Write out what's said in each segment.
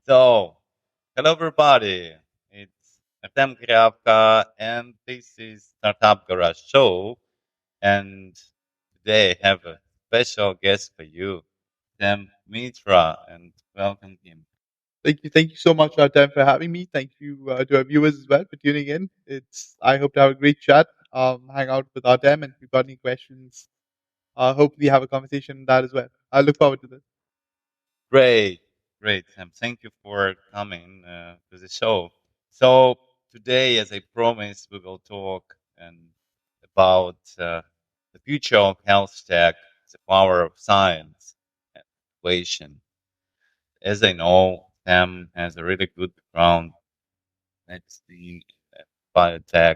So, hello everybody. It's Artem Kariavka, and this is Startup Garage Show. And today I have a special guest for you, Mitra, and welcome him. Thank you so much, Artem, for having me. Thank you to our viewers as well for tuning in. I hope to have a great chat, hang out with Artem, and if you've got any questions, hopefully have a conversation on that as well. I look forward to this. Great, great, Sam. Thank you for coming to the show. So today, as I promised, we will talk about the future of health tech, the power of science, and innovation. As I know, Sam has a really good background at the biotech,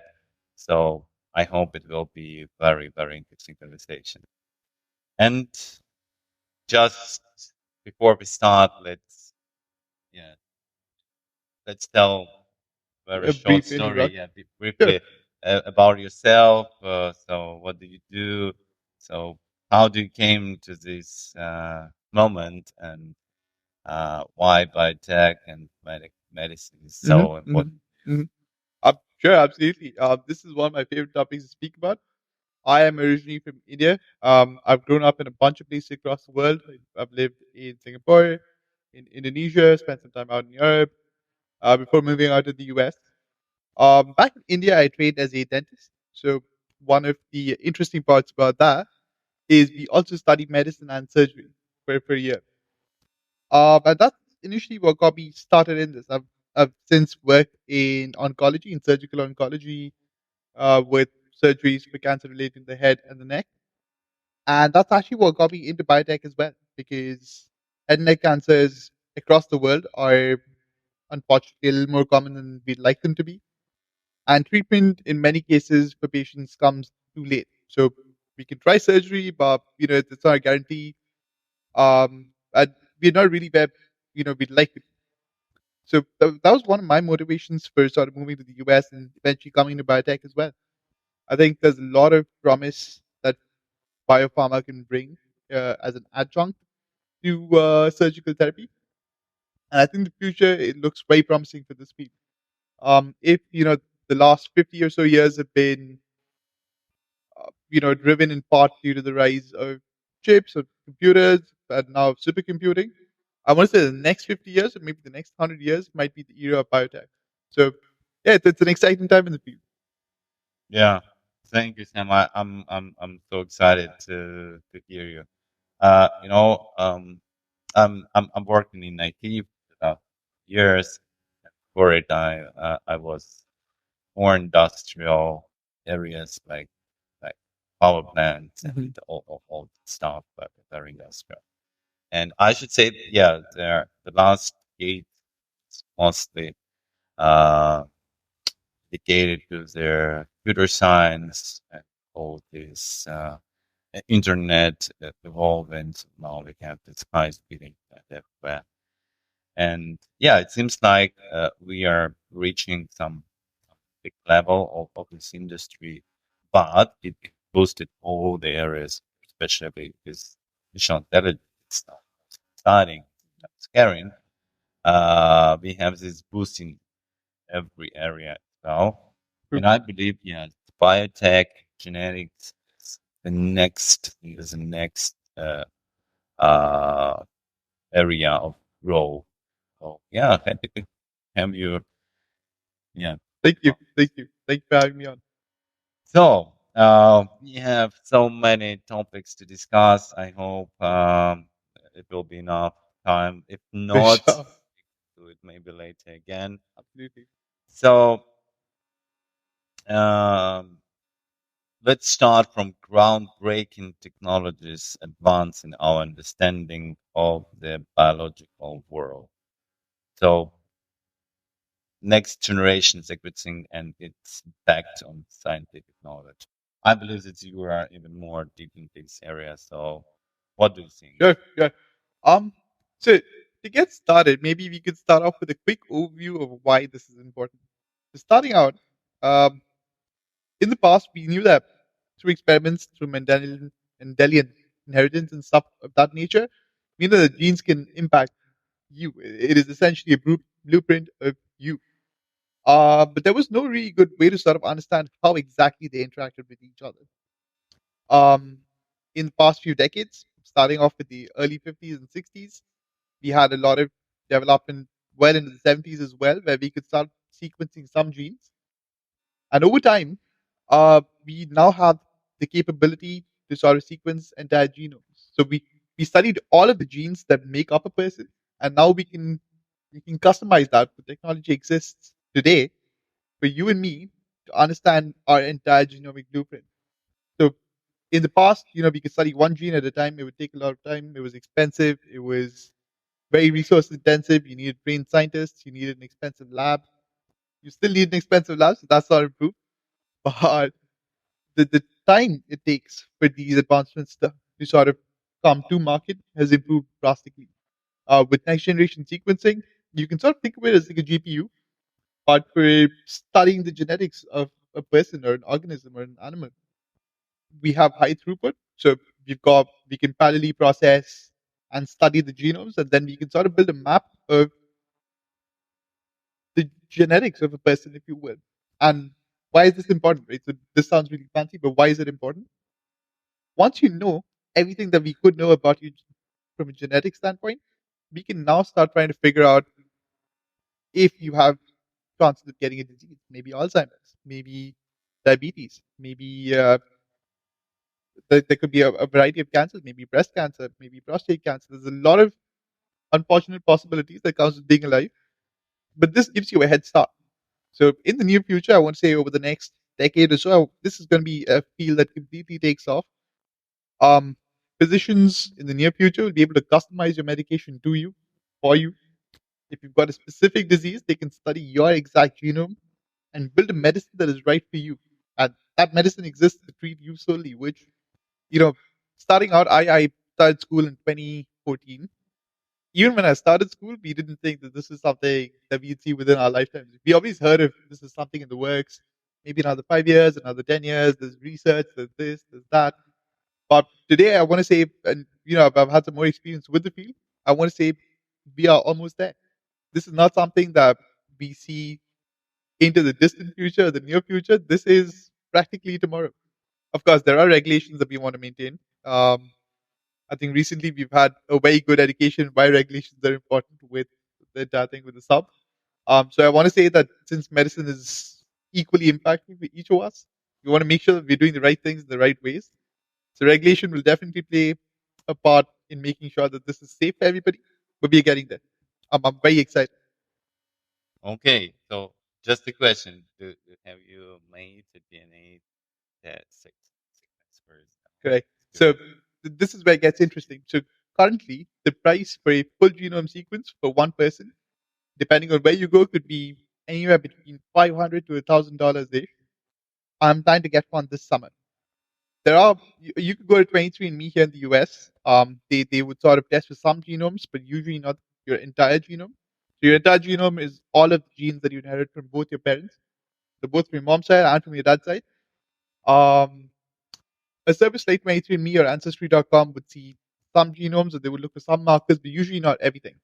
so I hope it will be very, very interesting conversation. And just before we start, yeah, let's tell a very A short brief story, introduction. Sure. briefly about yourself. So, what do you do? So, how do you came to this moment, and why biotech and medicine is hmm so hmm important? hmm sure, absolutely. This is one of my favorite topics to speak about. I am originally from India. I've grown up in a bunch of places across the world. I've lived in Singapore, in Indonesia, spent some time out in Europe before moving out to the US. Back in India, I trained as a dentist. So one of the interesting parts about that is we also study medicine and surgery for a year. And that's initially what got me started in this. I've since worked in oncology, in surgical oncology, with surgeries for cancer related to the head and the neck. And that's actually what got me into biotech as well, because head and neck cancers across the world are unfortunately a little more common than we'd like them to be. And treatment in many cases for patients comes too late. So we can try surgery, but it's not a guarantee. And we're not really where we'd like to be. So that was one of my motivations for sort of moving to the US and eventually coming to biotech as well. I think there's a lot of promise that biopharma can bring as an adjunct to surgical therapy, and I think the future it looks very promising for this field. If the last 50 or so years have been driven in part due to the rise of chips, of computers, and now supercomputing. I want to say the next 50 years, or maybe the next 100 years, might be the era of biotech. So, yeah, it's an exciting time in the field. Yeah, thank you, Sam. I'm so excited to hear you. You know, I'm working in IT for about years. For it, I was more industrial areas like power plants Mhm. and all that stuff, but very industrial. And I should say, yeah, the last eight is mostly uh, dedicated to their computer science and all this internet evolving. So now we have this high speed internet everywhere. And yeah, it seems like we are reaching some big level of this industry, but it boosted all the areas, especially this artificial intelligence stuff. Exciting, scaring. We have this boosting every area as well. True. And I believe, yeah, biotech, genetics is the next uh, area of growth. So yeah, happy to have you. Yeah. Thank you for having me on. So, we have so many topics to discuss. I hope it will be enough time. If For not, sure, do it maybe later again. absolutely. So, um, let's start from groundbreaking technologies advancing our understanding of the biological world. So, next generation sequencing and its impact on scientific knowledge. I believe that you are even more deep in this area. So, what do you think? Sure, sure. Um, so to get started, maybe we could start off with a quick overview of why this is important. So starting out, um, in the past, we knew that through experiments, through Mendelian inheritance and stuff of that nature, we know that genes can impact you. It is essentially a blueprint of you. But there was no really good way to sort of understand how exactly they interacted with each other. Um, in the past few decades, starting off with the early 50s and 60s, we had a lot of development well into the 70s as well, where we could start sequencing some genes. And over time, we now have the capability to sort of sequence entire genomes. So we studied all of the genes that make up a person, and now we can customize that. The technology exists today for you and me to understand our entire genomic blueprint. So in the past, we could study one gene at a time. It would take a lot of time. It was expensive. It was very resource intensive. You needed trained scientists. You needed an expensive lab. You still need an expensive lab, so that's not improved. But the time it takes for these advancements to sort of come to market has improved drastically. With next generation sequencing, you can sort of think of it as like a GPU, but for studying the genetics of a person or an organism or an animal, we have high throughput. So we can parallelly process and study the genomes, and then we can sort of build a map of the genetics of a person, if you will. And why is this important? Right? So this sounds really fancy, but why is it important? Once you know everything that we could know about you from a genetic standpoint, we can now start trying to figure out if you have chances of getting a disease, maybe Alzheimer's, maybe diabetes, maybe there could be a variety of cancers, maybe breast cancer, maybe prostate cancer. There's a lot of unfortunate possibilities that comes with being alive, but this gives you a head start. So in the near future, I want to say over the next decade or so, this is going to be a field that completely takes off. Um, Physicians in the near future will be able to customize your medication to you, for you. If you've got a specific disease, they can study your exact genome and build a medicine that is right for you. And that medicine exists to treat you solely, which, you know, starting out, I started school in 2014. Even when I started school, we didn't think that this is something that we'd see within our lifetimes. We always heard of this is something in the works, maybe another 5 years, another 10 years, there's research, there's this, there's that. But today, I want to say, and I've had some more experience with the field. I want to say we are almost there. This is not something that we see into the distant future, the near future. This is practically tomorrow. Of course, there are regulations that we want to maintain. I think recently we've had a very good education why regulations are important with the entire thing with the sub. So I want to say that since medicine is equally impactful for each of us, we want to make sure that we're doing the right things in the right ways. So regulation will definitely play a part in making sure that this is safe for everybody, but we're getting there. I'm very excited. Okay, so just a question: have you made the DNA test sequence for Correct. So good? this is where it gets interesting. So currently, the price for a full genome sequence for one person, depending on where you go, could be anywhere between $500 to $1,000 ish. I'm trying to get one this summer. There are you could go to 23andMe here in the US. They would sort of test for some genomes, but usually not your entire genome. So your entire genome is all of the genes that you inherit from both your parents, so both from your mom's side and from your dad's side. Um, a service like 23andMe or Ancestry.com would see some genomes, or they would look for some markers, but usually not everything.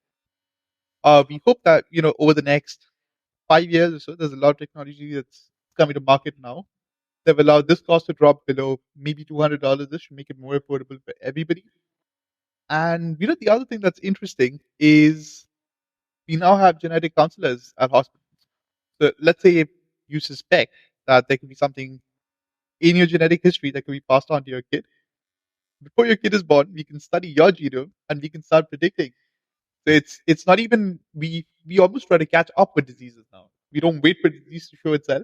We hope that over the next 5 years or so, there's a lot of technology that's coming to market now. They've allowed this cost to drop below maybe $200. This should make it more affordable for everybody. And the other thing that's interesting is we now have genetic counselors at hospitals. So let's say if you suspect that there could be something in your genetic history that could be passed on to your kid. Before your kid is born, we can study your genome and we can start predicting. So it's not even we almost try to catch up with diseases now. We don't wait for disease to show itself.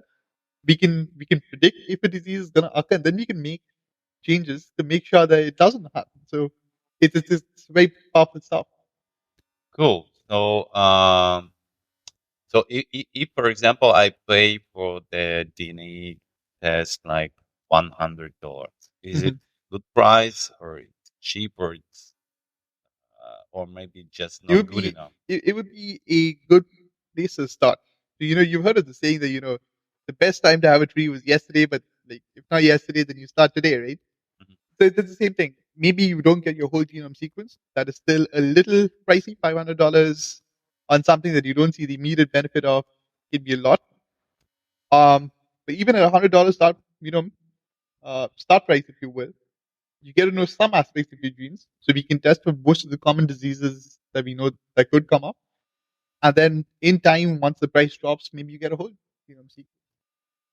We can predict if a disease is gonna occur, and then we can make changes to make sure that it doesn't happen. So it's very powerful stuff. Cool. So if, for example, I pay for the DNA test like $100, is it Mhm. good price or it's cheap or maybe just It not would good be enough? it would be a good place to start. So, you've heard of the saying that the best time to have a tree was yesterday, but like if not yesterday, then you start today, right? Mhm. So it's the same thing. maybe you don't get your whole genome sequence. That is still a little pricey, $500 on something that you don't see the immediate benefit of. It'd be a lot. But even at $100 start price, if you will, you get to know some aspects of your genes, so we can test for most of the common diseases that we know that could come up. And then in time, once the price drops, maybe you get a whole genome sequence.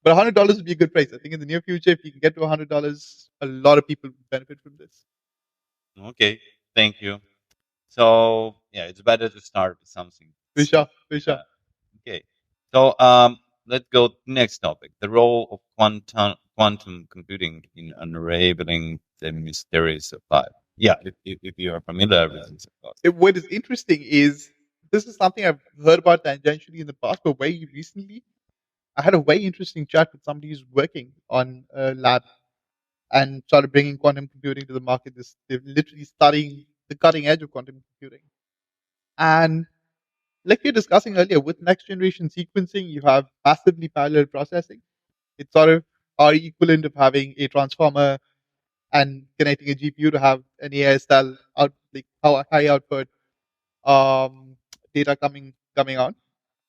But $100 would be a good price. I think in the near future, if you can get to $100, a lot of people would benefit from this. Okay, thank you. So yeah, it's better to start with something. For sure, for sure. Okay. So let's go to next topic: the role of quantum computing in unraveling the mysteries of life. Yeah, if you are familiar with this, of course. What is interesting is this is something I've heard about tangentially in the past, but very recently, I had a very interesting chat with somebody who's working on a lab and started bringing quantum computing to the market. They're literally studying the cutting edge of quantum computing. And like we were discussing earlier, with next generation sequencing, you have massively parallel processing. It's sort of our equivalent of having a transformer and connecting a GPU to have an AI style out, like how high output data coming out.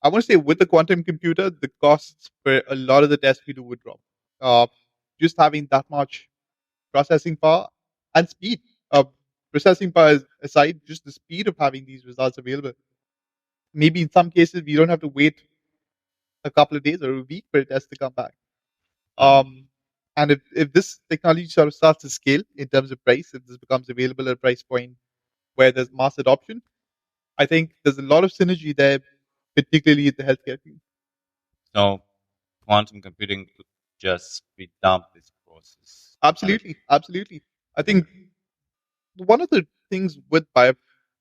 I want to say with the quantum computer, the costs for a lot of the tests we do would drop. Uh, just having that much processing power and speed. Processing power aside, just the speed of having these results available. Maybe in some cases we don't have to wait a couple of days or a week for a test to come back. And if this technology sort of starts to scale in terms of price, if this becomes available at a price point where there's mass adoption, I think there's a lot of synergy there, particularly in the healthcare field. So quantum computing could just speed up this process. Absolutely, absolutely. I think one of the things with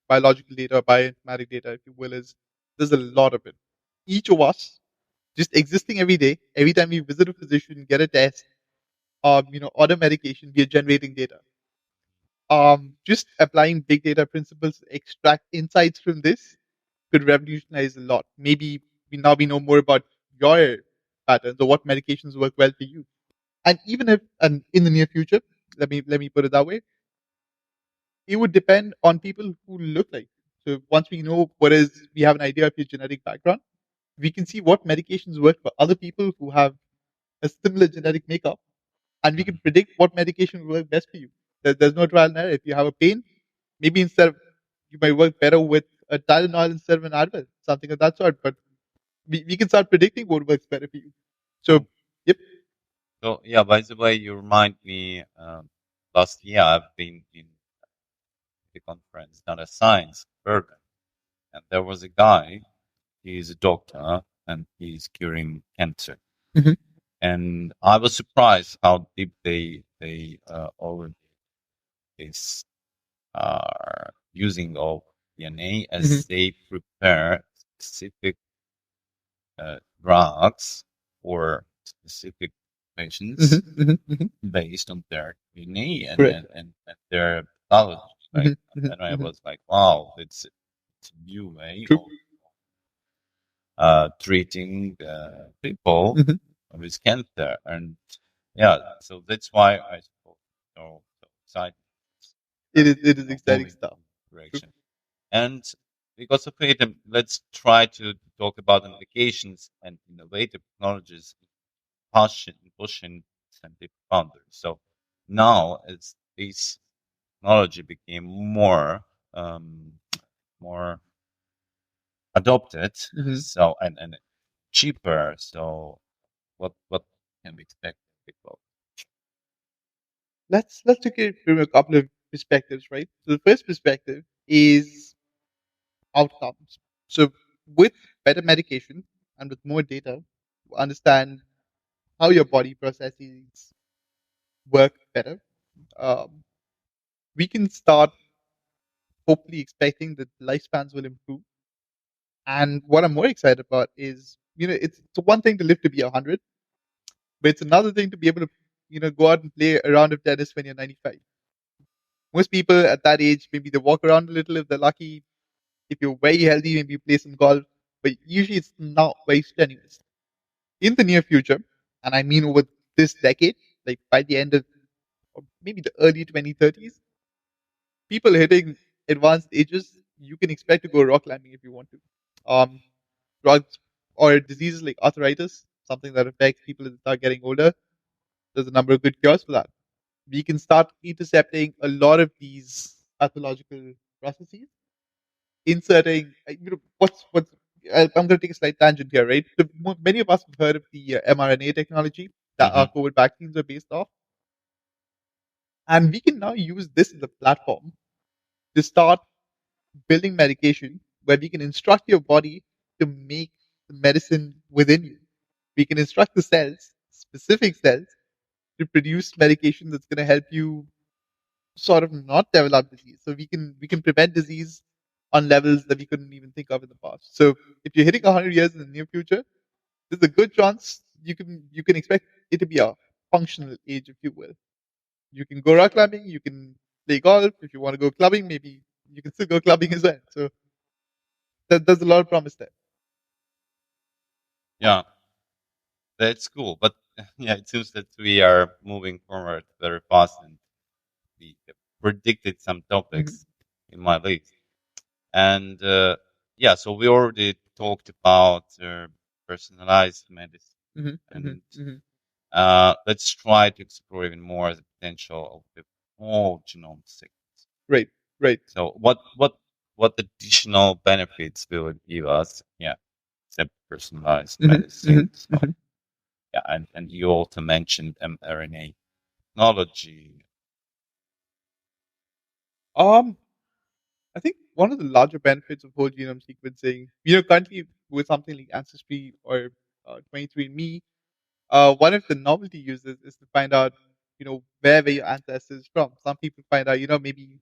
biological data, bioinformatic data, if you will, is there's a lot of it. Each of us just existing every day, every time we visit a physician, get a test, order medication, we are generating data. Just applying big data principles to extract insights from this could revolutionize a lot. Maybe we know more about your patterns or what medications work well for you. And even if and in the near future, let me put it that way, it would depend on people who look like you. So once we know we have an idea of your genetic background, we can see what medications work for other people who have a similar genetic makeup, and we can predict what medication will work best for you. There's no trial and error. If you have a pain, maybe instead of you might work better with a Tylenol instead of an Advil, something of that sort. But we can start predicting what works better for you. So, yep. So yeah, by the way, you remind me. Last year, I've been in the conference, not a science, Bergen, and there was a guy. He's a doctor and he's curing cancer. Mhm. And I was surprised how deep they already is using of DNA as they prepare specific drugs for specific patients based on their DNA and their pathology. Right? And I was like, wow, it's a new way True. of treating people with cancer. And yeah, so that's why I suppose so excited. It is exciting moving stuff. direction. And because of it, let's try to talk about applications and innovative technologies pushing scientific boundaries. So now, as this technology became more adopted, so and cheaper, so what can we expect? Let's look at it from a couple of perspectives, right? So the first perspective is outcomes. So with better medication and with more data, to understand how your body processes work better, um, we can start hopefully expecting that lifespans will improve. And what I'm more excited about is, it's one thing to live to be 100, but it's another thing to be able to, go out and play a round of tennis when you're 95. Most people at that age, maybe they walk around a little if they're lucky. If you're very healthy, maybe you play some golf, but usually it's not very strenuous. In the near future, and I mean over this decade, like by the end of or maybe the early 2030s, people hitting advanced ages, you can expect to go rock climbing if you want to. Um, drugs or diseases like arthritis, something that affects people as they start getting older. There's a number of good cures for that. We can start intercepting a lot of these pathological processes, inserting. What's I'm going to take a slight tangent here, right? Many of us have heard of the mRNA technology that our Hmm. COVID vaccines are based off, and we can now use this as a platform to start building medication where we can instruct your body to make the medicine within you. We can instruct the cells, specific cells, to produce medication that's going to help you sort of not develop disease. So we can prevent disease on levels that we couldn't even think of in the past. So if you're hitting 100 years in the near future, there's a good chance you can expect it to be a functional age, if you will. You can go rock climbing, you can play golf. If you want to go clubbing, maybe you can still go clubbing as well. So there's a lot of promise there. Yeah, that's cool. But yeah, it seems that we are moving forward very fast, and we predicted some Mm-hmm. topics in my list. And yeah, so we already talked about personalized medicine, Mm-hmm. Mm-hmm. and Mm-hmm. let's try to explore even more the potential of the whole genome sequence. Right. Right. So what additional benefits will it give us? Yeah, except personalized Mm-hmm. medicine. Mm-hmm. So Mm-hmm. yeah, and you also mentioned mRNA technology. Um, I think one of the larger benefits of whole genome sequencing, currently with something like Ancestry or 23andMe, one of the novelty uses is to find out, where were your ancestors from. Some people find out, maybe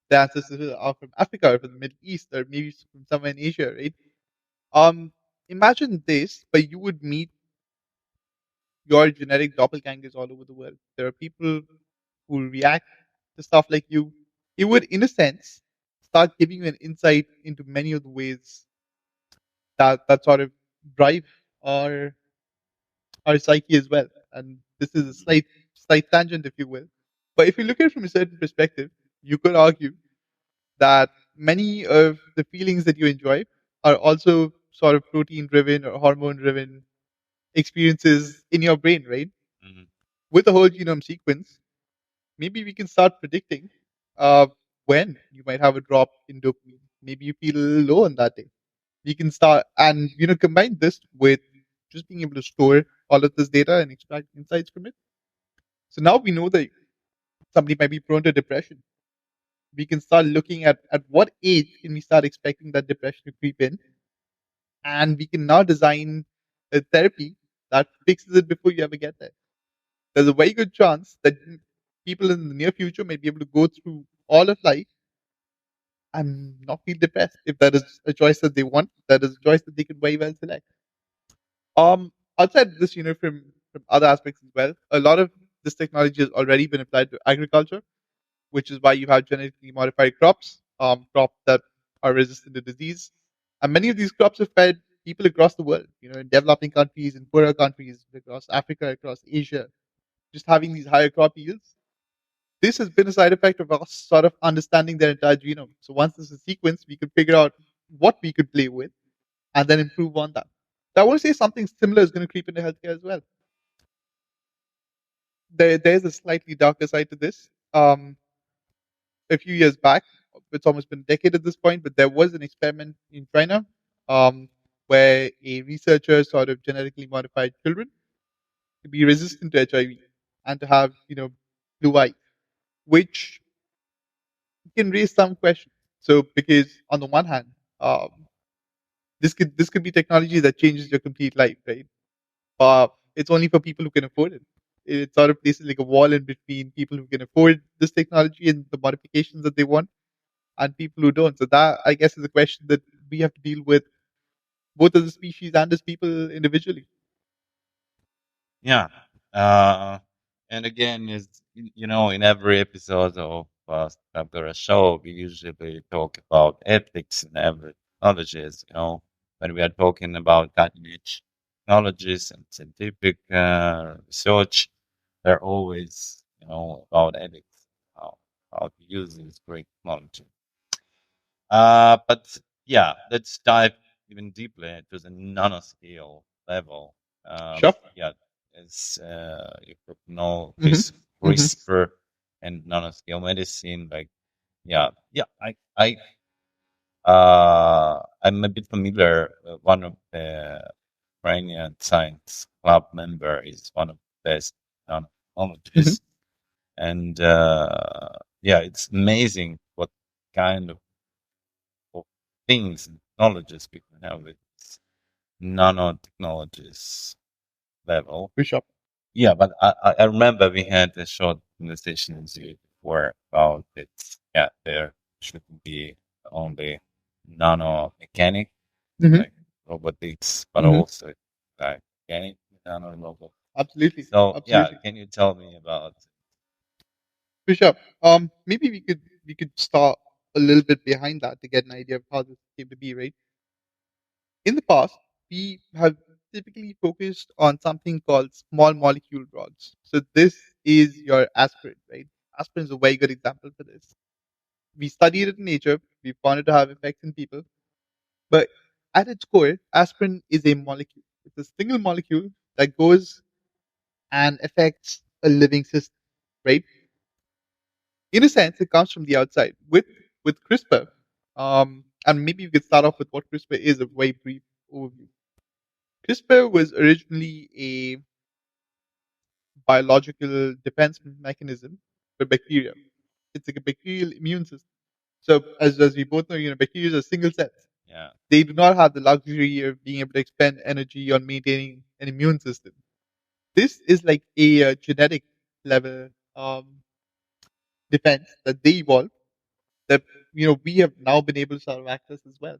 the ancestors are from Africa or from the Middle East or maybe from somewhere in Asia, right? Um, Imagine this, but you would meet your genetic doppelgangers all over the world. There are people who react to stuff like you. It would, in a sense, start giving you an insight into many of the ways that sort of drive our our psyche as well. And this is a Mhm. slight tangent, if you will. But if you look at it from a certain perspective, you could argue that many of the feelings that you enjoy are also sort of protein driven or hormone driven experiences in your brain, right? Mhm. With the whole genome sequence, maybe we can start predicting uh, when you might have a drop in dopamine. Maybe you feel a little low on that day. We can start and combine this with just being able to store all of this data and extract insights from it. So now we know that somebody might be prone to depression. We can start looking at what age can we start expecting that depression to creep in, and we can now design a therapy that fixes it before you ever get there. There's a very good chance that people in the near future may be able to go through all of life and not feel depressed. If that is a choice that they want, that is a choice that they could very well select. Outside of this, from other aspects as well, a lot of this technology has already been applied to agriculture, which is why you have genetically modified crops that are resistant to disease. And many of these crops have fed people across the world, in developing countries, in poorer countries, across Africa, across Asia, just having these higher crop yields. This has been a side effect of us sort of understanding their entire genome. So once this is sequenced, we could figure out what we could play with and then improve on that. So I want to say something similar is going to creep into healthcare as well. There's a slightly darker side to this. A few years back, it's almost been a decade at this point, but there was an experiment in China um, where a researcher sort of genetically modified children to be resistant to HIV and to have, blue eyes, which can raise some questions. So, because on the one hand, this could be technology that changes your complete life, right? But it's only for people who can afford it. It sort of places like a wall in between people who can afford this technology and the modifications that they want and people who don't. So that, I guess, is a question that we have to deal with both as a species and as people individually. Yeah. And again, is in every episode of after a show, we usually talk about ethics in every technologies. When we are talking about cutting edge technologies and scientific research, they're always about ethics. how to use this great technology. But yeah, let's dive even deeper into the nanoscale level. Sure. Yeah, as you probably know, Hmm. Hmm. CRISPR and nanoscale medicine. Like, yeah, I'm a bit familiar. One of the Ukrainian science club member is one of the best Hmm. nanotechnologists, and yeah, it's amazing what kind of things and knowledges we can have with nanotechnologies level. For sure. Yeah, but I remember we had a short conversation with you before about it. Yeah, there shouldn't be only nanomechanic, Hmm. like robotics, but Hmm. also like mechanic, nano robot. Absolutely. So yeah, Absolutely. can you tell me about? For sure. Maybe we could start a little bit behind that to get an idea of how this came to be, right? In the past, we have typically focused on something called small molecule drugs. So this is your aspirin, right? Aspirin is a very good example for this. We studied it in nature. We found it to have effects in people. But at its core, aspirin is a molecule. It's a single molecule that goes and affects a living system, right? In a sense, it comes from the outside. With CRISPR, and maybe you could start off with what CRISPR is, a very brief overview. CRISPR was originally a biological defense mechanism for bacteria. It's like a bacterial immune system. So as we both know, bacteria are single cells. Yeah, They do not have the luxury of being able to expend energy on maintaining an immune system. This is like a genetic level defense that they evolved that we have now been able to sort of access as well.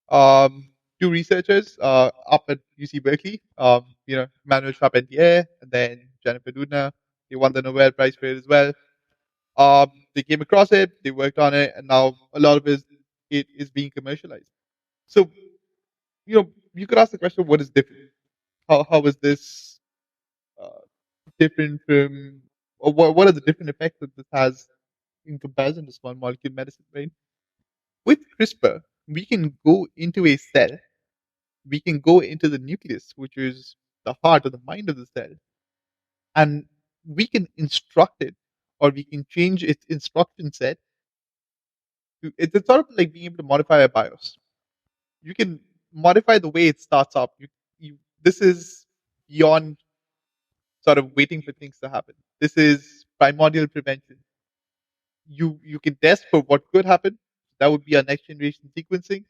Um, Two researchers up at UC Berkeley, Manuel Charpentier and then Jennifer Doudna, they won the Nobel Prize for it as well. They came across it, they worked on it, and now a lot of it is being commercialized. So, you could ask the question, what is different? How is this uh, different from, or what are the different effects that this has in comparison to small molecule medicine, right? With CRISPR, we can go into a cell, we can go into the nucleus, which is the heart or the mind of the cell, and we can instruct it or we can change its instruction set. It's sort of like being able to modify a BIOS. You can modify the way it starts up. This is beyond sort of waiting for things to happen. This is primordial prevention. You can test for what could happen. That would be our next generation sequencing.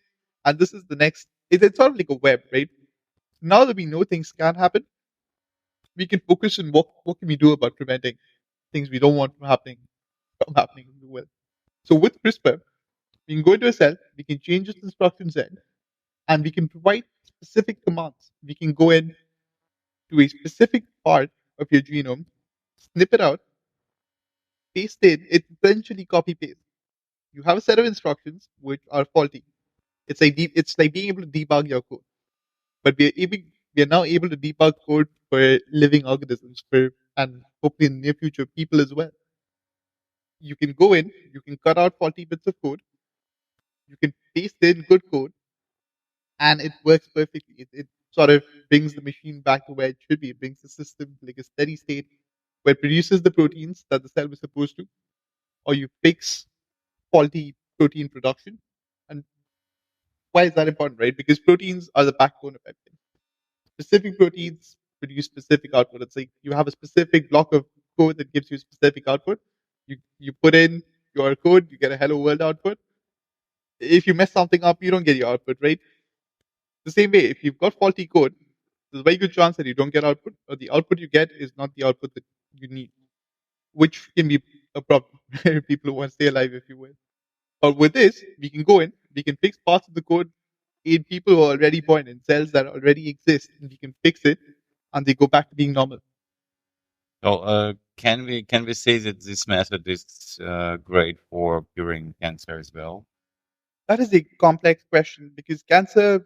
And this is the next, it's sort of like a web, right? Now that we know things can happen, we can focus on what can we do about preventing things we don't want from happening in the world. So with CRISPR, we can go into a cell, we can change its instruction set, and we can provide specific commands. We can go in to a specific part of your genome, snip it out, paste it essentially copy paste. You have a set of instructions which are faulty. It's like being able to debug your code. But we are now able to debug code for living organisms for and hopefully in the near future people as well. You can go in, you can cut out faulty bits of code, you can paste in good code, and it works perfectly. It sort of brings the machine back to where it should be. It brings the system to like a steady state where it produces the proteins that the cell was supposed to, or you fix faulty protein production. And why is that important, right? Because proteins are the backbone of everything. Specific proteins produce specific output. It's like you have a specific block of code that gives you specific output. You put in your code, you get a hello world output. If you mess something up, you don't get your output, right? The same way, if you've got faulty code, there's a very good chance that you don't get output, or the output you get is not the output that you need, which can be a problem for people who want to stay alive, if you will. But with this, we can go in, we can fix parts of the code in people who are already born in cells that already exist, and we can fix it, and they go back to being normal. So, can we say that this method is great for curing cancer as well? That is a complex question because cancer,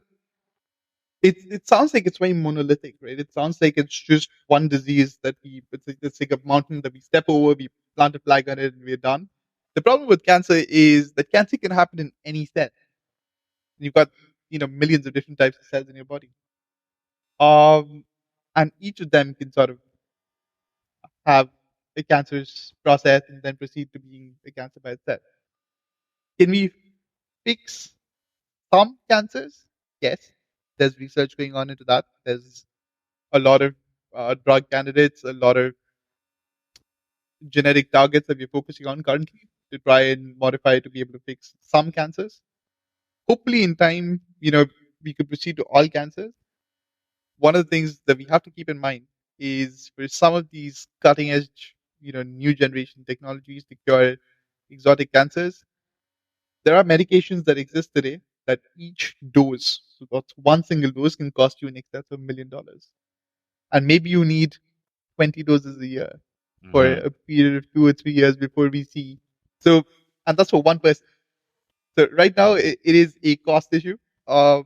it sounds like it's very monolithic, right? It sounds like it's just one disease that it's like a mountain that we step over, we plant a flag on it, and we're done. The problem with cancer is that cancer can happen in any cell. You've got millions of different types of cells in your body, and each of them can sort of have a cancerous process and then proceed to being a cancer by itself. Can we fix some cancers? Yes, there's research going on into that. There's a lot of drug candidates, a lot of genetic targets that we're focusing on currently to try and modify to be able to fix some cancers. Hopefully, in time, we could proceed to all cancers. One of the things that we have to keep in mind is for some of these cutting edge, new generation technologies to cure exotic cancers, there are medications that exist today that each dose, so that's one single dose, can cost you in excess of $1 million. And maybe you need 20 doses a year for Hmm. a period of 2 or 3 years before we see. So, and that's for one person. So right now it is a cost issue. Um,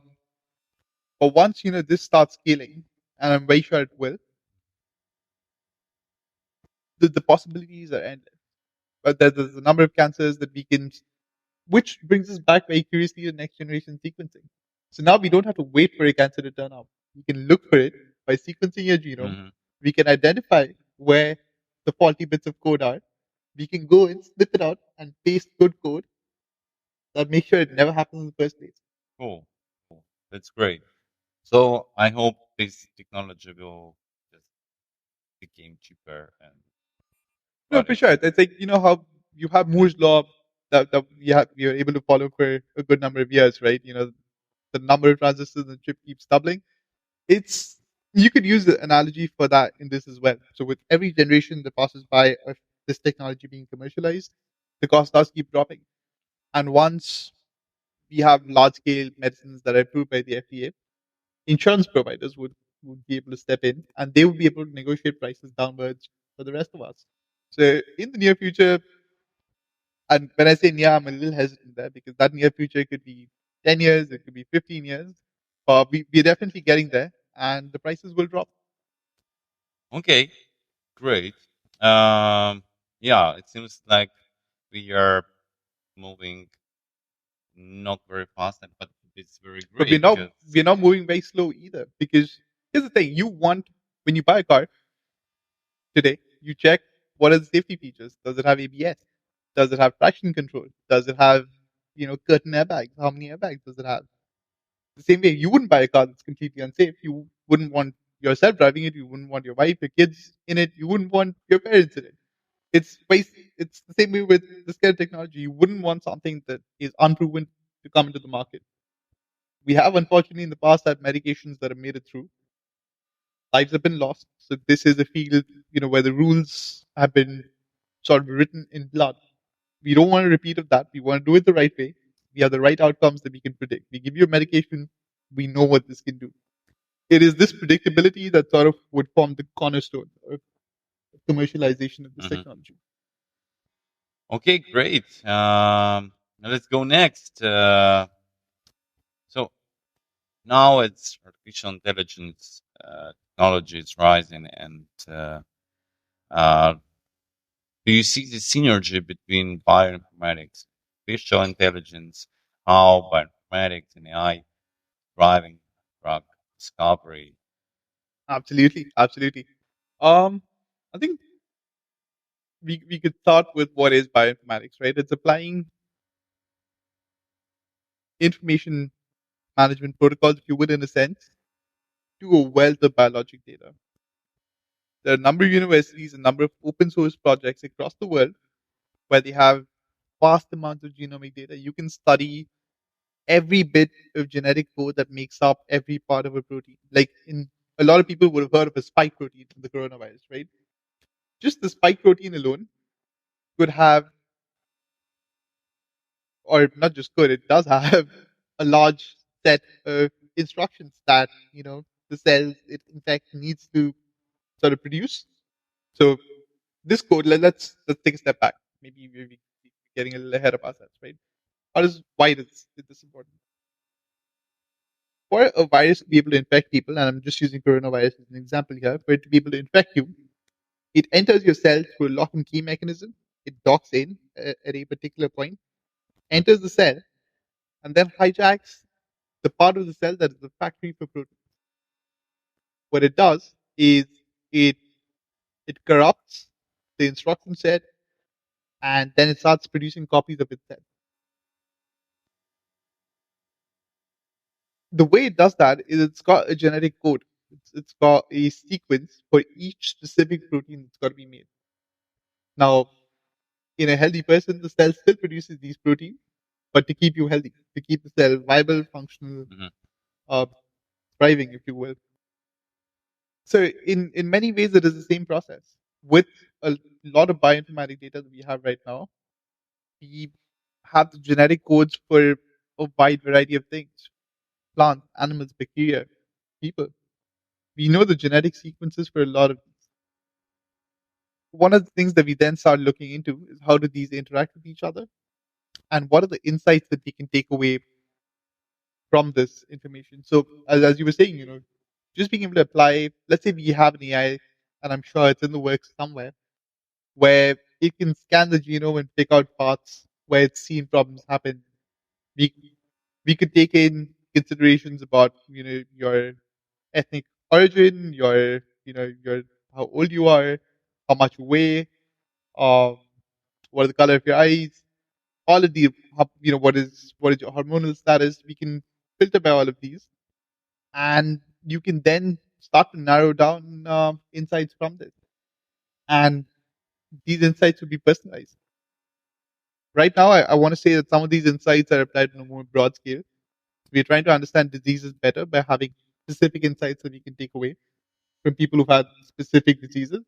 but once this starts scaling, and I'm very sure it will, the possibilities are endless. But there's a number of cancers that we can, which brings us back very curiously to next generation sequencing. So now we don't have to wait for a cancer to turn up. We can look for it by sequencing your genome. Hmm. We can identify where the faulty bits of code are. We can go and snip it out and paste good code that makes sure it never happens in the first place. Cool. Cool. That's great. So I hope this technology will just become cheaper and No, for rather sure. than. It's like how you have Moore's law that we are able to follow for a good number of years, right? The number of transistors in the chip keeps doubling. It's You could use the analogy for that in this as well. So with every generation that passes by of this technology being commercialized, the cost does keep dropping. And once we have large scale medicines that are approved by the FDA, insurance providers would be able to step in and they would be able to negotiate prices downwards for the rest of us. So in the near future, and when I say near, I'm a little hesitant there because that near future could be 10 years, it could be 15 years, but we're definitely getting there and the prices will drop. Okay, great. Um, yeah, it seems like we are moving not very fast, but it's very But great because. we're not moving very slow either because here's the thing: when you buy a car today, you check what are the safety features. Does it have ABS? Does it have traction control? Does it have curtain airbags? How many airbags does it have? The same way, you wouldn't buy a car that's completely unsafe. You wouldn't want yourself driving it. You wouldn't want your wife, your kids in it. You wouldn't want your parents in it. It's the same way with this kind of technology. You wouldn't want something that is unproven to come into the market. We have unfortunately in the past had medications that have made it through. Lives have been lost. So this is a field, where the rules have been sort of written in blood. We don't want a repeat of that. We want to do it the right way. We have the right outcomes that we can predict. We give you a medication, we know what this can do. It is this predictability that sort of would form the cornerstone of commercialization of this Mhm. technology. Okay, great. Now let's go next. So now it's artificial intelligence technology is rising, and uh, do you see the synergy between bioinformatics, artificial intelligence, how bioinformatics and AI driving drug discovery? Absolutely, absolutely. Um, I think we could start with what is bioinformatics, right? It's applying information management protocols, if you would, in a sense, to a wealth of biologic data. There are a number of universities, a number of open source projects across the world where they have vast amounts of genomic data. You can study every bit of genetic code that makes up every part of a protein. Like in a lot of people would have heard of a spike protein in the coronavirus, right? Just the spike protein alone could have, or not just could, it does have a large set of instructions that, the cells it in fact needs to sort of produce. So this code, let's take a step back. Maybe we're getting a little ahead of ourselves, right? Why is this important? For a virus to be able to infect people, and I'm just using coronavirus as an example here, for it to be able to infect you, it enters your cell through a lock and key mechanism. it docks in at a particular point, enters the cell, and then hijacks the part of the cell that is the factory for protein. What it does is it it corrupts the instruction set, and then it starts producing copies of itself. The way it does that is it's got a genetic code. It's got a sequence for each specific protein that's got to be made. Now, in a healthy person, the cell still produces these proteins, but to keep you healthy, to keep the cell viable, functional, Hmm. uh, thriving, if you will. So, in many ways, it is the same process. With a lot of bioinformatic data that we have right now, we have the genetic codes for a wide variety of things: plants, animals, bacteria, people. We know the genetic sequences for a lot of these. One of the things that we then start looking into is how do these interact with each other, and what are the insights that we can take away from this information. So, as you were saying, just being able to apply, let's say we have an AI, and I'm sure it's in the works somewhere, where it can scan the genome and pick out parts where it's seen problems happen. We we could take in considerations about your ethnic origin, your how old you are, how much you weigh, um, what are the color of your eyes, all of the what is your hormonal status. We can filter by all of these, and you can then start to narrow down insights from this, and these insights will be personalized. Right now, I want to say that some of these insights are applied on a more broad scale. We're trying to understand diseases better by having specific insights that we can take away from people who've had specific diseases.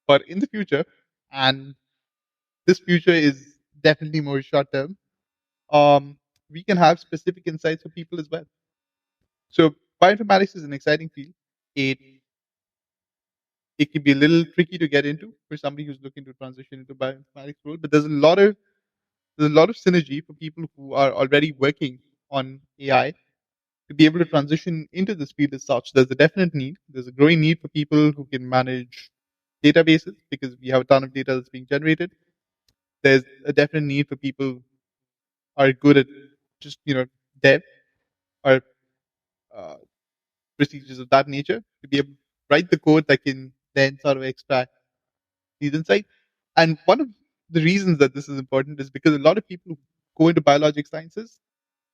But in the future, and this future is definitely more short term, we can have specific insights for people as well. So bioinformatics is an exciting field. It it can be a little tricky to get into for somebody who's looking to transition into bioinformatics role, but there's a lot of synergy for people who are already working on AI to be able to transition into this field as such. There's a definite need. There's a growing need for people who can manage databases because we have a ton of data that's being generated. There's a definite need for people who are good at just dev or uh, procedures of that nature to be able to write the code that can then sort of extract these insights. And one of the reasons that this is important is because a lot of people who go into biologic sciences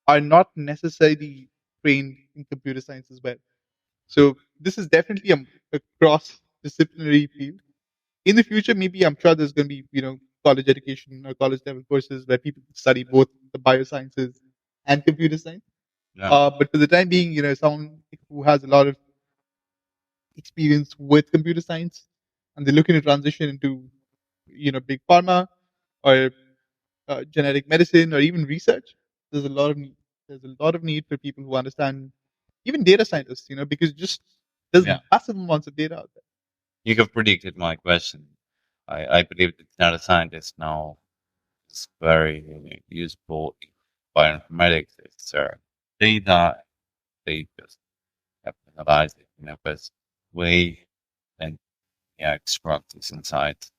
are not necessarily trained in computer science as well. So this is definitely a cross-disciplinary field. In the future, maybe I'm sure there's going to be college education or college level courses where people study both the biosciences and computer science. Yeah. But for the time being, someone who has a lot of experience with computer science and they're looking to transition into big pharma or genetic medicine or even research, there's a lot of need. There's a lot of need for people who understand even data scientists, because just there's Yeah. massive amounts of data out there. You have predicted my question. I believe that data scientist now is very useful in bioinformatics. It's data, they just have to analyze it in a best way and extract this insight.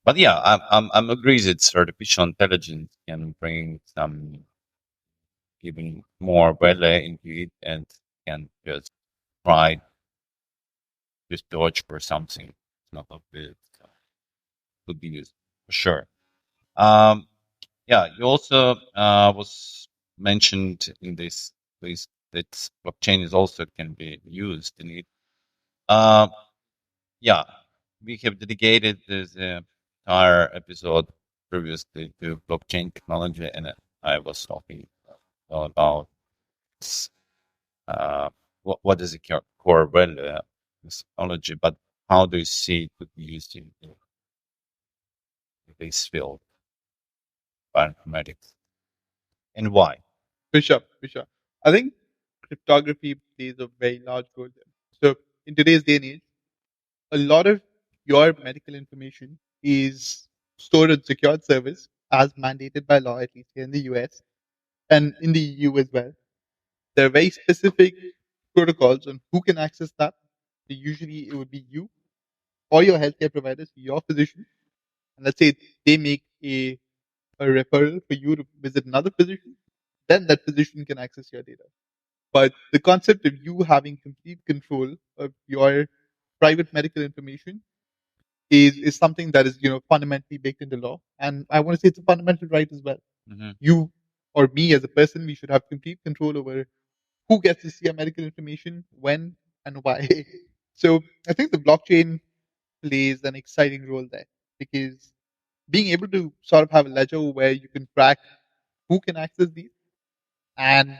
But yeah, I'm agrees it's artificial intelligence can bring some even more value into it and can just try just dodge for something. It's not a bit could be used for sure. Um, yeah, you also was mentioned in this place that blockchain is also can be used in it. Uh, yeah, we have dedicated this entire episode previously to blockchain technology, and I was talking about uh, what is the core value of this technology, but how do you see it could be used in this field, bioinformatics, and why? For sure, for sure. I think cryptography plays a very large role there. So in today's day and age, a lot of your medical information is stored on secured servers as mandated by law, at least here in the US and in the EU as well. There are very specific protocols on who can access that. So usually it would be you or your healthcare providers, your physician. and let's say they make a referral for you to visit another physician, then that physician can access your data. But the concept of you having complete control of your private medical information is something that is fundamentally baked into law, and I want to say it's a fundamental right as well. Hmm. You or me as a person, we should have complete control over who gets to see our medical information, when, and why. So I think the blockchain plays an exciting role there because being able to sort of have a ledger where you can track who can access these and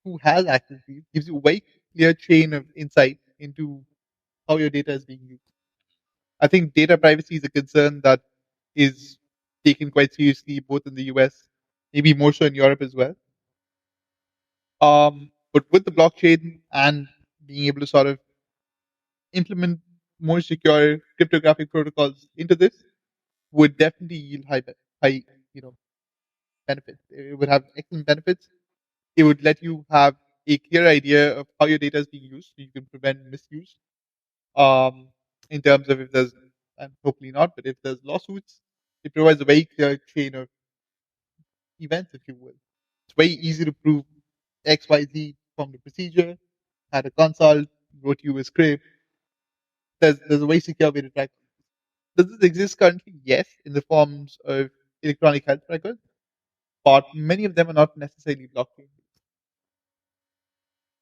who has access to these gives you a very clear chain of insight into how your data is being used. I think data privacy is a concern that is taken quite seriously both in the US, maybe more so in Europe as well. But with the blockchain and being able to sort of implement more secure cryptographic protocols into this would definitely yield high, you know, benefits. It would have excellent benefits. It would let you have a clear idea of how your data is being used, so you can prevent misuse. Um, in terms of if there's, and hopefully not, but if there's lawsuits, it provides a very clear chain of events, if you will. It's very easy to prove X, Y, Z from the procedure, had a consult, wrote you a script. There's a very secure way to track. Does this exist currently? Yes, in the forms of electronic health records, but many of them are not necessarily blockchain.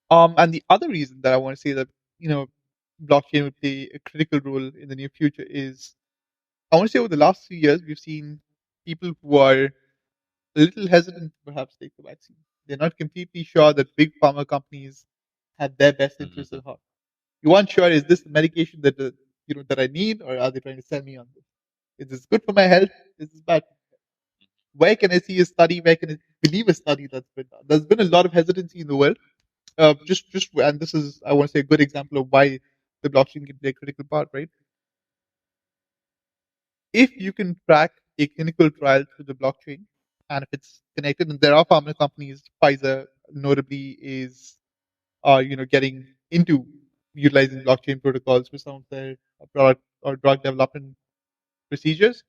And the other reason that I want to say that you know blockchain would play a critical role in the near future is I want to say over the last 3 years we've seen people who are a little hesitant to perhaps take the vaccine. They're not completely sure that big pharma companies have their best interests Hmm. at heart. You aren't sure is this the medication that that I need, or are they trying to sell me on this? Is this good for my health? Is this bad? Where can I see a study? Where can I believe a study that's been done? There's been a lot of hesitancy in the world. And this is, I want to say, a good example of why the blockchain can play a critical part, right? If you can track a clinical trial through the blockchain, and if it's connected, and there are pharma companies, Pfizer notably is, getting into utilizing blockchain protocols for some of their product or drug development procedures.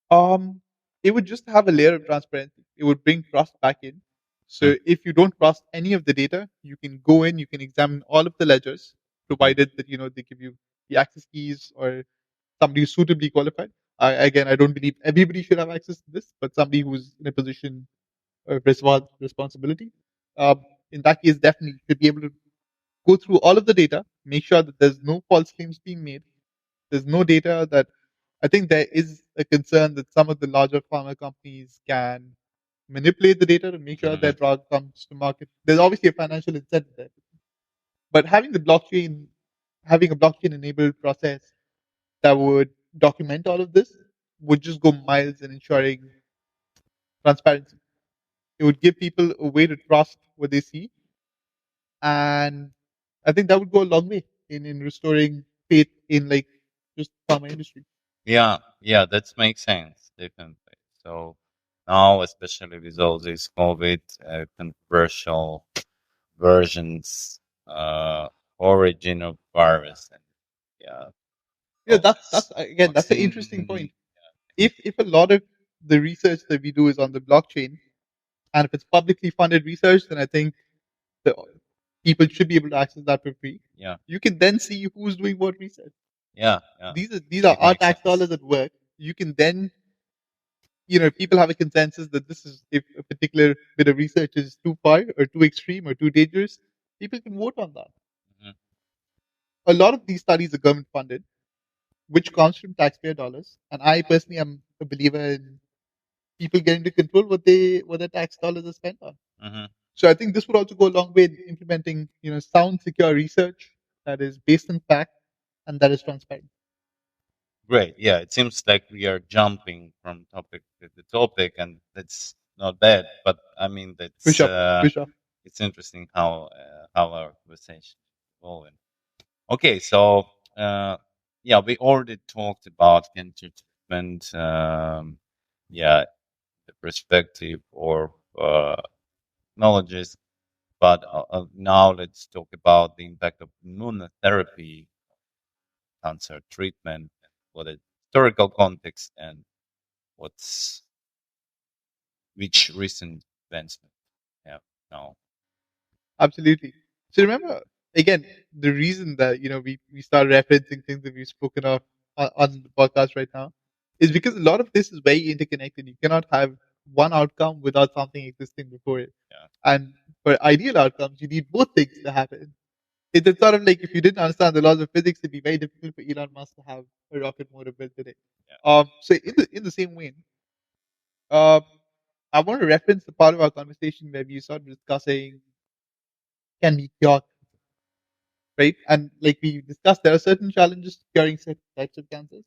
Um, it would just have a layer of transparency. It would bring trust back in. So if you don't trust any of the data, you can go in, you can examine all of the ledgers, provided that they give you the access keys or somebody who's suitably qualified. I don't believe everybody should have access to this, but somebody who's in a position of responsibility, um, in that case, definitely should be able to go through all of the data, make sure that there's no false claims being made. There's no data that I think there is a concern that some of the larger pharma companies can manipulate the data to make sure Hmm. their drug comes to market. There's obviously a financial incentive there. But having a blockchain enabled process that would document all of this would just go miles in ensuring transparency. It would give people a way to trust what they see. And I think that would go a long way in restoring faith in like just pharma industry. Yeah, yeah, that makes sense, definitely. So now, especially with all these COVID controversial versions, origin of virus, and yeah, Yeah, all that's this again that's an interesting vaccine. point. If a lot of the research that we do is on the blockchain, and if it's publicly funded research, then I think the people should be able to access that for free. Yeah, You can then see who's doing what research. yeah, yeah, These are it our makes tax sense. dollars at work. You can then if people have a consensus that this is if a particular bit of research is too far or too extreme or too dangerous, people can vote on that. Hmm. A lot of these studies are government funded, which comes from taxpayer dollars. And I personally am a believer in people getting to control what their tax dollars are spent on. Hmm. So I think this would also go a long way in implementing, sound, secure research that is based on fact and that is transparent. Great. Yeah, it seems like we are jumping from topic to topic, and that's not bad. But I mean, For that's sure, for sure. it's interesting how our conversation is evolving. Okay, so yeah, we already talked about entertainment. Yeah, the perspective or knowledges, but now let's talk about the impact of immunotherapy, cancer treatment, what it historical context and what's which recent advancement have now. Absolutely. So remember, again, the reason that we start referencing things that we've spoken of on the podcast right now is because a lot of this is very interconnected. You cannot have one outcome without something existing before it. Yeah. And for ideal outcomes, you need both things to happen. It's sort of like if you didn't understand the laws of physics, it'd be very difficult for Elon Musk to have a rocket motor built today. Yeah. So in the same way, uh, I want to reference the part of our conversation where we started discussing can we cure, right? And like we discussed, there are certain challenges to curing certain types of cancers.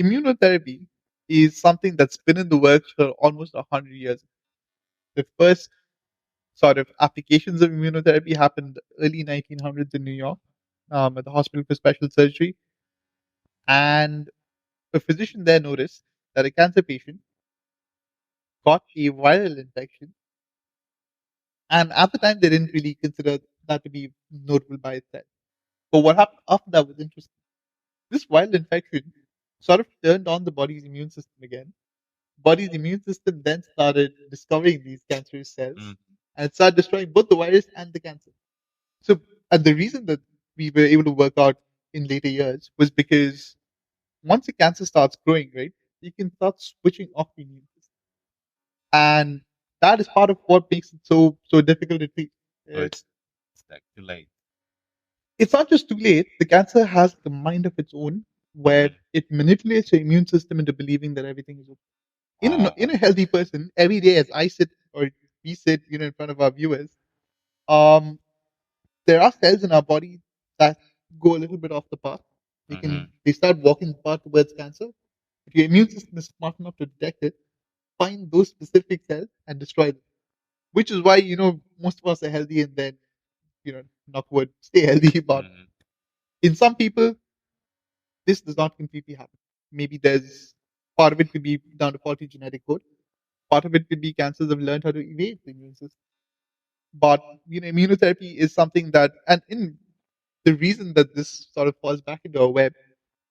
Immunotherapy is something that's been in the works for almost 100 years. The first sort of applications of immunotherapy happened early 1900s in New York, at the Hospital for Special Surgery, and a physician there noticed that a cancer patient got a viral infection, and at the time they didn't really consider that to be notable by itself. But what happened after that was interesting. This viral infection sort of turned on the body's immune system again. Body's immune system then started discovering these cancerous cells Mm. and it started destroying both the virus and the cancer. So, and the reason that we were able to work out in later years was because once a cancer starts growing, right, you can start switching off the immune system. And that is part of what makes it so difficult to treat. So Uh, it's like too late. it's not just too late. The cancer has a mind of its own where Mm. it manipulates your immune system into believing that everything is okay. In a Okay. healthy person, every day as I sit or we sit, in front of our viewers, um, there are cells in our body that go a little bit off the path. Mm-hmm. They start walking the path towards cancer. If your immune system is smart enough to detect it, find those specific cells and destroy them. Which is why most of us are healthy and then knock wood, stay healthy. But Mm-hmm. in some people, this does not completely happen. Maybe there's part of it could be down to faulty genetic code. Part of it could be cancers have learned how to evade the immune system. But immunotherapy is something that, and in the reason that this sort of falls back into our web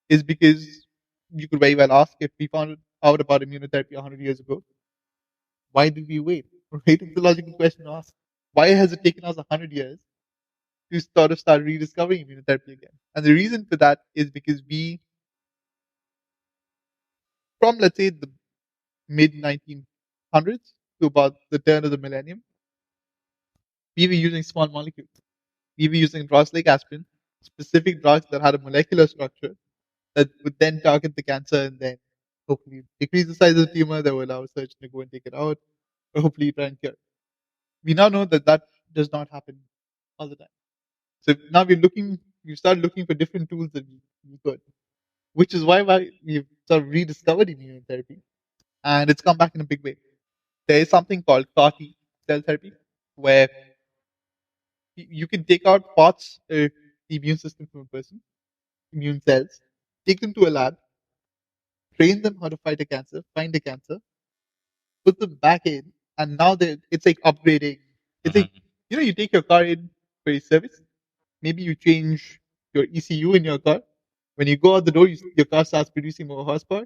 is because you could very well ask if we found out about immunotherapy 100 years ago, why did we wait? Right? It's a logical question to ask. Why has it taken us 100 years to sort of start rediscovering immunotherapy again? And the reason for that is because we, from let's say the mid 1900s to about the turn of the millennium, we were using small molecules. We were using drugs like aspirin, specific drugs that had a molecular structure that would then target the cancer and then hopefully decrease the size of the tumor that will allow a surgeon to go and take it out or hopefully try and cure it. We now know that that does not happen all the time. So now we've started looking for different tools that we could, which is why we've sort of rediscovered immunotherapy and it's come back in a big way. There is something called CAR-T cell therapy where you can take out parts of the immune system from a person, immune cells, take them to a lab, train them how to fight a cancer, find a cancer, put them back in, and now it's like upgrading. It's like Mm-hmm. you take your car in for a service. Maybe you change your ECU in your car. When you go out the door, your car starts producing more horsepower.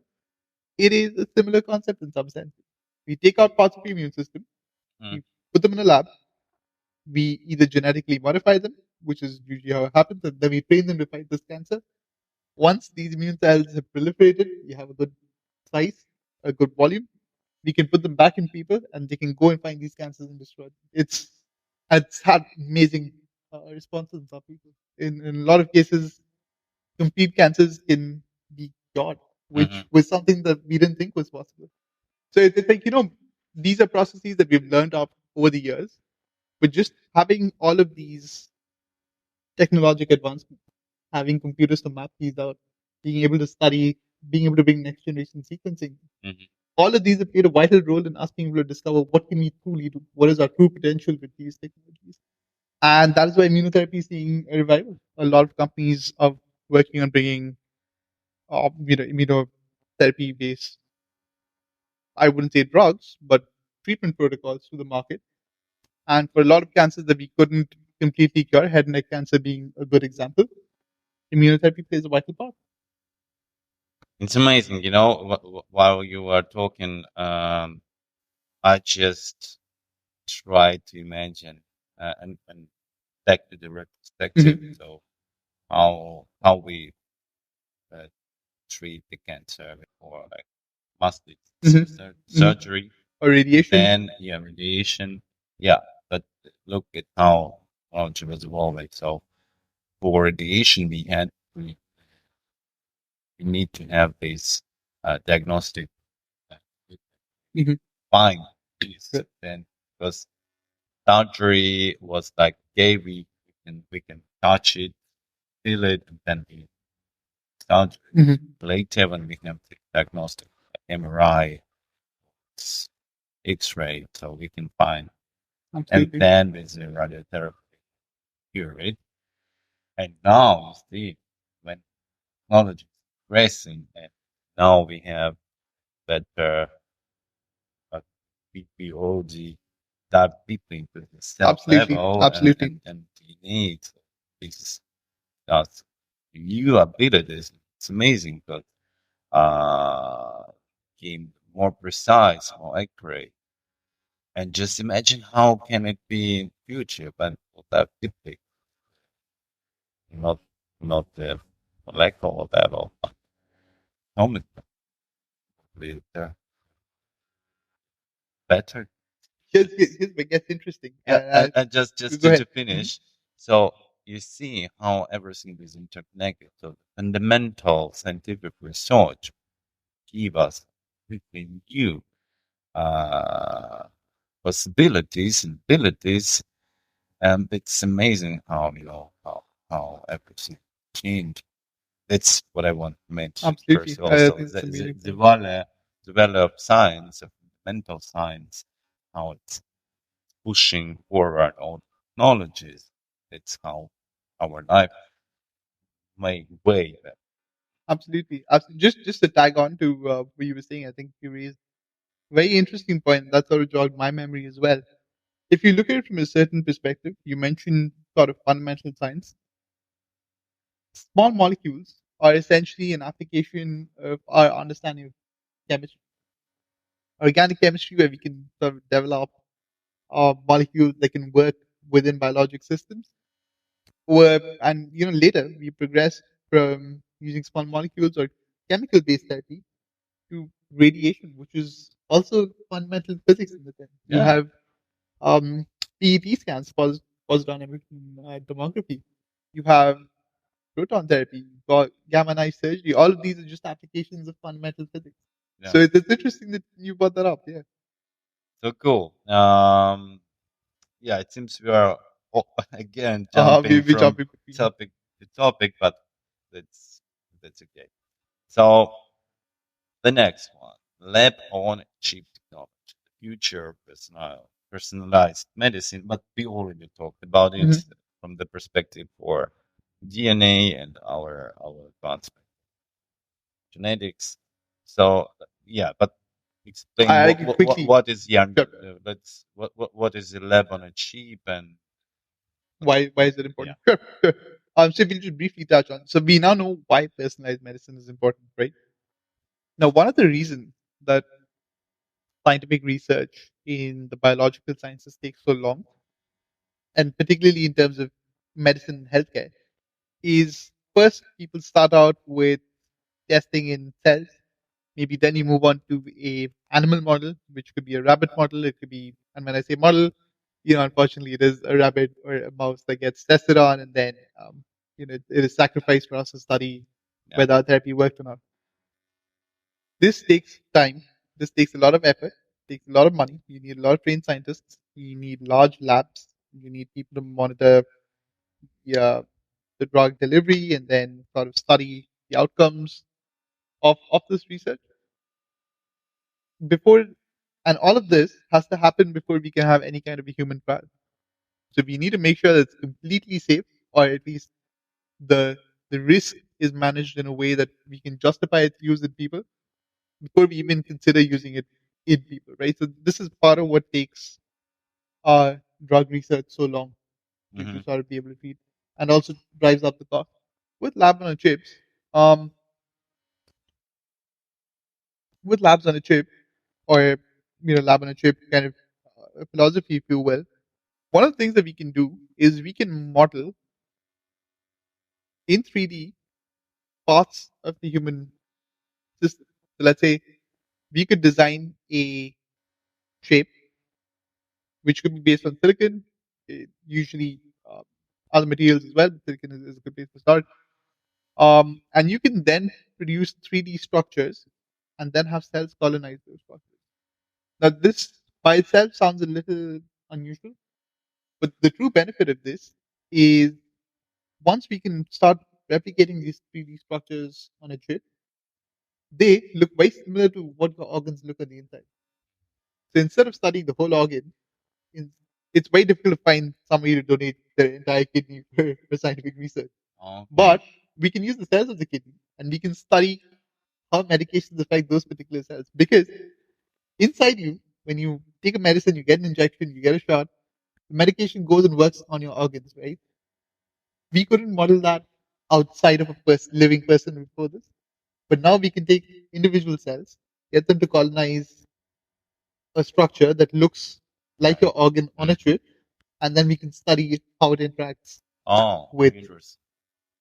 It is a similar concept in some sense. We take out parts of the immune system, Mm-hmm. we put them in a lab, we either genetically modify them, which is usually how it happens, and then we train them to fight this cancer. Once these immune cells have proliferated, you have a good size, a good volume, we can put them back in people and they can go and find these cancers and destroy them. It's had amazing responses in some people. In a lot of cases, complete cancers can be cured, Mm-hmm. which was something that we didn't think was possible. So it's like, these are processes that we've learned of over the years, but just having all of these technological advancements, having computers to map these out, being able to study, being able to bring next generation sequencing, Mm-hmm. all of these have played a vital role in us being able to discover what can we truly do, what is our true potential with these technologies. And that is why immunotherapy is seeing a revival. A lot of companies are working on bringing, immunotherapy based, I wouldn't say drugs, but treatment protocols to the market. And for a lot of cancers that we couldn't completely cure, head and neck cancer being a good example, immunotherapy plays a vital part. It's amazing, you know. While you were talking, I just tried to imagine and back to the retrospective. Mhm. So how we uh, treat the cancer before like mostly Mhm. Mhm. surgery, Or and radiation. then yeah, radiation. Yeah, but look at how technology was evolving. So for radiation, we need to have this diagnostic uh, Mhm. find this. Good. Then because surgery was like, okay, we can touch it, feel it, and then we start Mhm. later when we have the diagnostic MRI, X-ray, so we can find. And Absolutely. then with the radiotherapy period. And now you see when technology is progressing and now we have better uh, BPOG dive deeply into the cell Absolutely. level Absolutely. and DNA. So this is that's new abilities. It's amazing, but game more precise, more accurate. And just imagine how can it be in future, but without deeply, not not the molecular level, but atomic level, better. Here's where it gets interesting. Yeah, and You just go to ahead. Mhm. finish, so you see how everything is interconnected. So the fundamental scientific research give us really new uh, possibilities and abilities. And it's amazing how how everything changed. That's what I want to mention first. Absolutely. I Also, think it's a the amazing point. develop science, of mental science, how it's pushing forward all technologies. It's how our life may way. Absolutely. Just to tag on to what you were saying, I think you raised a very interesting point that sort of jogged my memory as well. If you look at it from a certain perspective, you mentioned sort of fundamental science. Small molecules are essentially an application of our understanding of chemistry, organic chemistry, where we can sort of develop molecules that can work within biologic systems. And later we progress from using small molecules or chemical-based therapy to radiation, which is also fundamental physics in the sense. You Yeah, have PET scans, positronic emission tomography. You have proton therapy, you've got gamma knife surgery. All of these are just applications of fundamental physics. yeah. So it's interesting that you brought that up. Yeah. So cool. Yeah, it seems we are again We jumping we from jumping between. topic to topic, but that's that's okay. So the next one, lab on chip technology, the future of personalized medicine. But we already talked about it Mhm. from the perspective for DNA and our advancement genetics. So yeah, but explain I can quickly. what is young. Sure. Let's what is the lab on a chip and Why is it yeah. important? Sure, sure. So we'll just briefly touch on. So we now know why personalized medicine is important, right? Now, one of the reasons that scientific research in the biological sciences takes so long, and particularly in terms of medicine and healthcare, is first people start out with testing in cells. Maybe then you move on to a animal model, which could be a rabbit model. It could be, and when I say model, unfortunately, it is a rabbit or a mouse that gets tested on, and then it is sacrificed for us to study Yeah. whether our therapy worked or not. This takes time. This takes a lot of effort. Takes a lot of money. You need a lot of trained scientists. You need large labs. You need people to monitor the, the drug delivery and then sort of study the outcomes of this research before. And all of this has to happen before we can have any kind of a human trial. So we need to make sure that it's completely safe, or at least the the risk is managed in a way that we can justify its use in people before we even consider using it in people, right? So this is part of what takes drug research so long to Hmm. sort of be able to treat, and also drives up the cost. With lab on chips, um, with labs on a chip, or lab on a chip kind of philosophy, if you will, one of the things that we can do is we can model in 3D parts of the human system. So let's say we could design a shape which could be based on silicon, usually other materials as well. But silicon is a good place to start. And you can then produce 3D structures and then have cells colonize those structures. Now, this by itself sounds a little unusual, but the true benefit of this is once we can start replicating these 3D structures on a chip, they look very similar to what the organs look on the inside. So instead of studying the whole organ, in- it's very difficult to find somebody to donate their entire kidney for scientific research. Okay. But we can use the cells of the kidney and we can study how medications affect those particular cells. Because inside you, when you take a medicine, you get an injection, you get a shot, the medication goes and works on your organs, right? We couldn't model that outside of a living person before this. But now we can take individual cells, get them to colonize a structure that looks like your organ on a chip, and then we can study how it interacts Oh, with. interesting.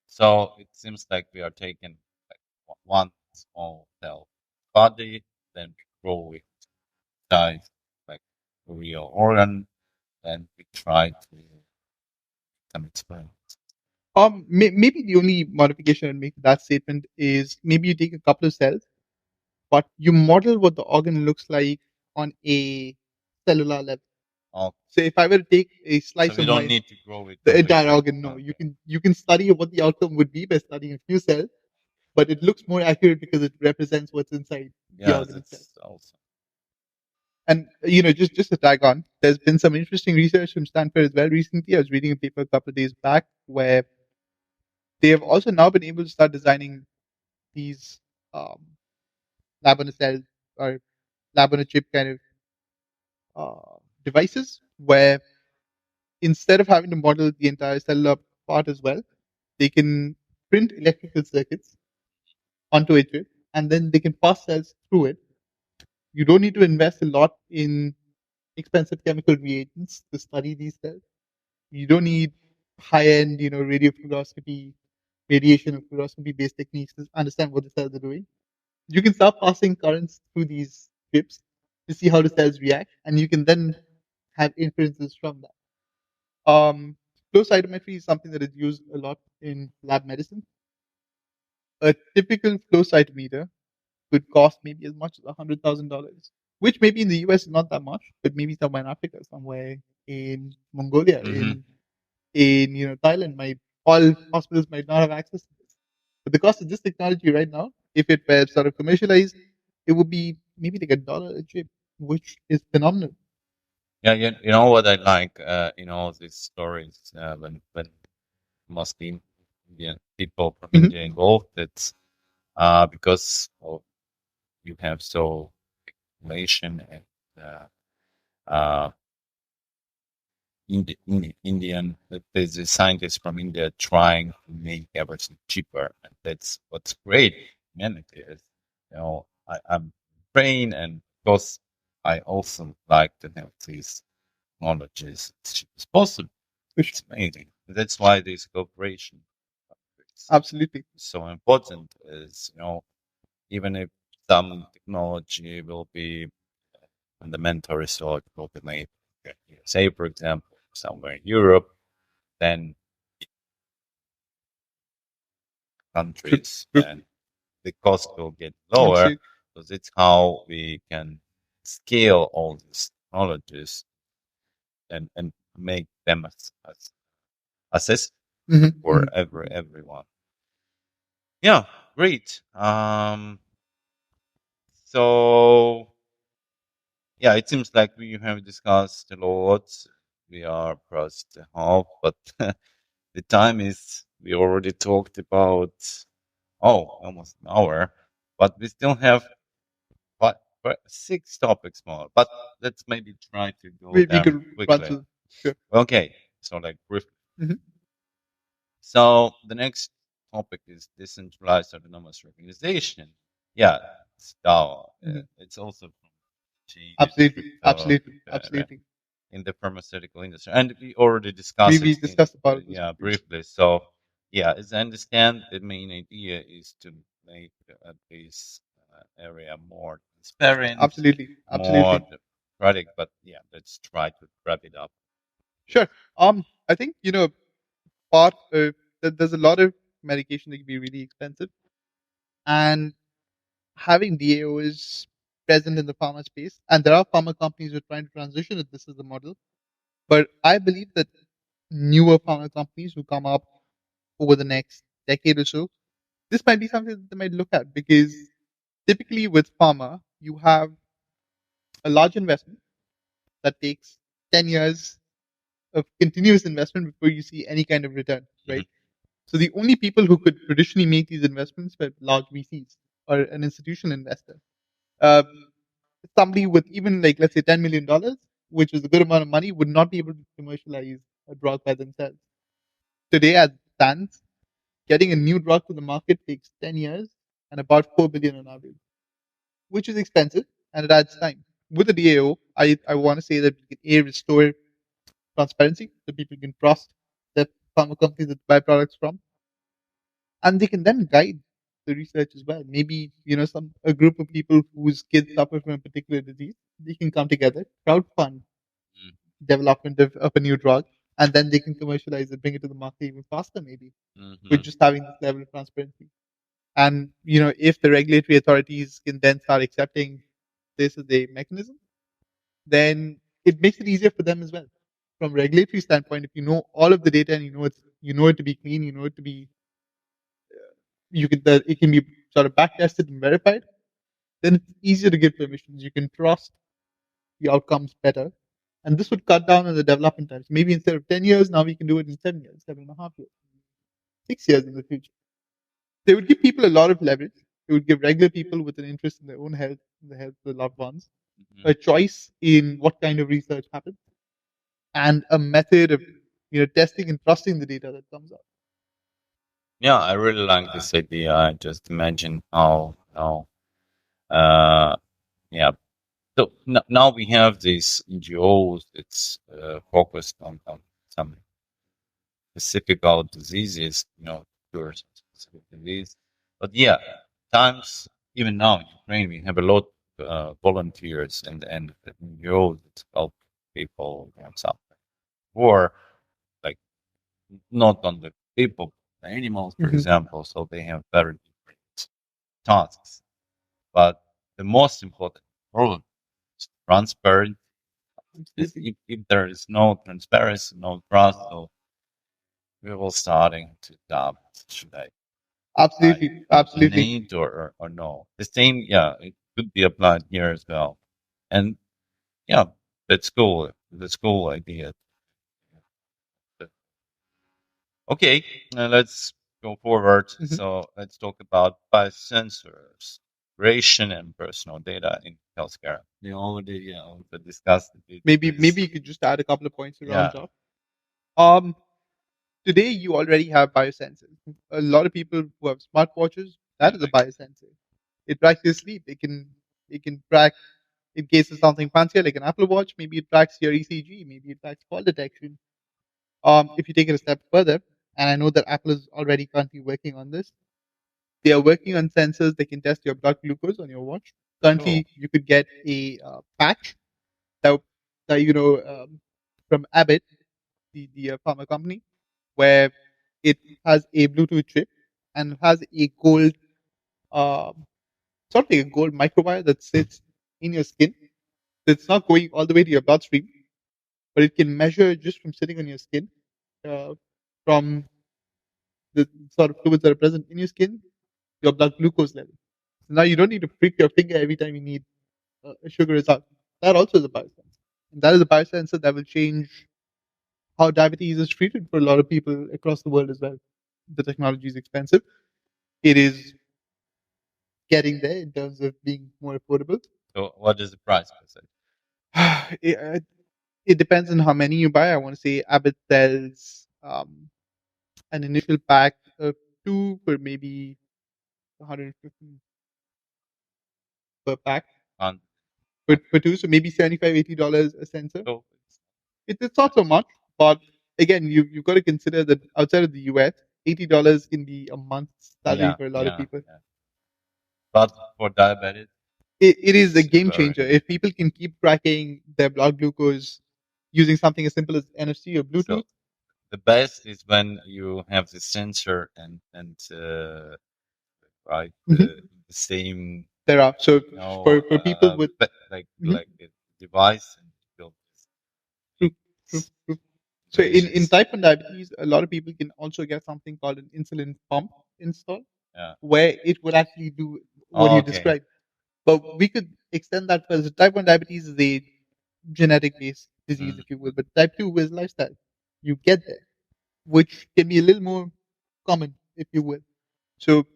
So it seems like we are taking like one small cell body, then we grow it size like a real organ, then we try to some experiment. Maybe the only modification I'd make to that statement is maybe you take a couple of cells, but you model what the organ looks like on a cellular level. Oh, So if I were to take a so slice we of don't need to grow it the entire completely. organ, no, Okay. you can study what the outcome would be by studying a few cells, but it looks more accurate because it represents what's inside the Yeah, organ itself. that's awesome. And just to tag on, there's been some interesting research from Stanford as well recently. I was reading a paper a couple of days back where they have also now been able to start designing these um, lab on a cell or lab on a chip kind of devices where instead of having to model the entire cellular part as well, they can print electrical circuits onto a chip and then they can pass cells through it. You don't need to invest a lot in expensive chemical reagents to study these cells. You don't need high-end, radiofluoroscopy, radiation or fluoroscopy-based techniques to understand what the cells are doing. You can start passing currents through these chips to see how the cells react, and you can then have inferences from that. Flow cytometry is something that is used a lot in lab medicine. A typical flow cytometer could cost maybe as much as $100,000, which maybe in the US is not that much, but maybe somewhere in Africa, somewhere in Mongolia, in Thailand, all hospitals might not have access to this. But the cost of this technology right now, if it were sort of commercialized, it would be maybe like $1 a chip, which is phenomenal. Yeah, you know what I like in all these stories when mostly Indian people from India involved. It's because you have so information and uh, uh, Indian, there's a scientist from India trying to make everything cheaper, and that's what's great. Humanity is, I'm praying, and because I also like to have these knowledges as cheap as possible. It's amazing. That's why this cooperation is Absolutely. so important. Is even if some technology will be fundamental research will be made, say for example, somewhere in Europe, then countries, then the cost will get lower. Absolutely. So that's how we can scale all these technologies and make them as accessible for everyone. Yeah, great. So yeah, it seems like we have discussed a lot. We are past the half, but the time is we already talked about almost an hour, but we still have but 6 topics more. But let's maybe try to go We them could run quickly. through. Sure. Okay, so like briefly. Mhm. So the next topic is decentralized autonomous organization. Yeah, DAO. Mhm. It's also from Genius Absolutely, Crypto absolutely, absolutely. in the pharmaceutical industry, and we already We discussed it we in discussed about this yeah before. briefly. So yeah, as I understand, the main idea is to make this area more transparent, Absolutely, more absolutely. democratic. But yeah, let's try to wrap it up. Sure. I think part there's a lot of medication that can be really expensive, and having DAOs present in the pharma space, and there are pharma companies who are trying to transition it. This is the model, but I believe that newer pharma companies who come up over the next decade or so, this might be something that they might look at because typically with pharma, you have a large investment that takes 10 years of continuous investment before you see any kind of return, Mhm. right? So the only people who could traditionally make these investments were large VCs or an institutional investor. Uh, Somebody with even like let's say $10 million, which is a good amount of money, would not be able to commercialize a drug by themselves. Today, as it stands, getting a new drug to the market takes 10 years and about 4 billion on average, which is expensive and it adds time. With the DAO, I want to say that we can restore transparency so people can trust the pharma companies that buy products from, and they can then guide the research as well. Maybe some a group of people whose kids suffer from a particular disease, they can come together, crowdfund development of a new drug, and then they can commercialize it, bring it to the market even faster, maybe with Mhm. just having this level of transparency. And if the regulatory authorities can then start accepting this as a mechanism, then it makes it easier for them as well. From a regulatory standpoint, if you know all of the data and you know it to be clean, you know it to be that it can be sort of back tested and verified, then it's easier to give permissions. You can trust the outcomes better. And this would cut down on the development times. Maybe instead of 10 years, now we can do it in 7 years, 7.5 years, 6 years in the future. They would give people a lot of leverage. It would give regular people with an interest in their own health, and the health of their loved ones, Mhm. a choice in what kind of research happens, and a method of testing and trusting the data that comes out. Yeah, I really like this idea. I just imagine how uh yeah. So now we have these NGOs that's focused on some specific diseases, cures of specific disease. But yeah, times even now in Ukraine we have a lot volunteers and NGOs that help people suffering, or like not on the people, the animals, for Mm-hmm. example. So they have very different tasks. But the most important problem is transparent. Absolutely. If there is no transparency, no trust, so we will starting to doubt, should I Absolutely. Absolutely. donate or no? The same, yeah, it could be applied here as well. And yeah, that's cool. That's cool idea. Okay, let's go forward. Mm-hmm. So let's talk about biosensors, creation and personal data in healthcare. We already, we discussed it. Maybe you could just add a couple of points to Yeah. round off. Um, Today you already have biosensors. A lot of people who have smartwatches, that is a biosensor. It tracks your sleep. It can track in case of something fancier like an Apple Watch. Maybe it tracks your ECG. Maybe it tracks fall detection. If you take it a step further, and I know that Apple is already currently working on this, they are working on sensors that can test your blood glucose on your watch. Oh. Currently, you could get a patch that, that from Abbott, the pharma company, where it has a Bluetooth chip and has a gold, um, sort of like a gold microwire that sits in your skin. So it's not going all the way to your bloodstream, but it can measure just from sitting on your skin, uh, from the sort of fluids that are present in your skin, your blood glucose level. So now you don't need to prick your finger every time you need a sugar result. That also is a biosensor. And that is a biosensor that will change how diabetes is treated for a lot of people across the world as well. The technology is expensive. It is getting there in terms of being more affordable. So what is the price per se? it, it depends on how many you buy. I want to say Abbott sells an initial pack of two for maybe 150. per pack on for two, so maybe $75-$80 a sensor. so It's not so much, but again, you've got to consider that outside of the US, $80 can be a month's salary yeah, for a lot of people. yeah. But for diabetes, It is a it's game very changer if people can keep tracking their blood glucose using something as simple as NFC or Bluetooth. so the best is when you have the sensor and right Mhm. the same There are so you know for people with Mhm. like the device and build True, true, this true. So in delicious. type 1 diabetes, a lot of people can also get something called an insulin pump installed, Yeah. where it would actually do what you Okay. described. But we could extend that further. Type 1 diabetes is a genetic based disease, Mm. if you will, but type 2 is lifestyle. You get there, which can be a little more common, if you will. So,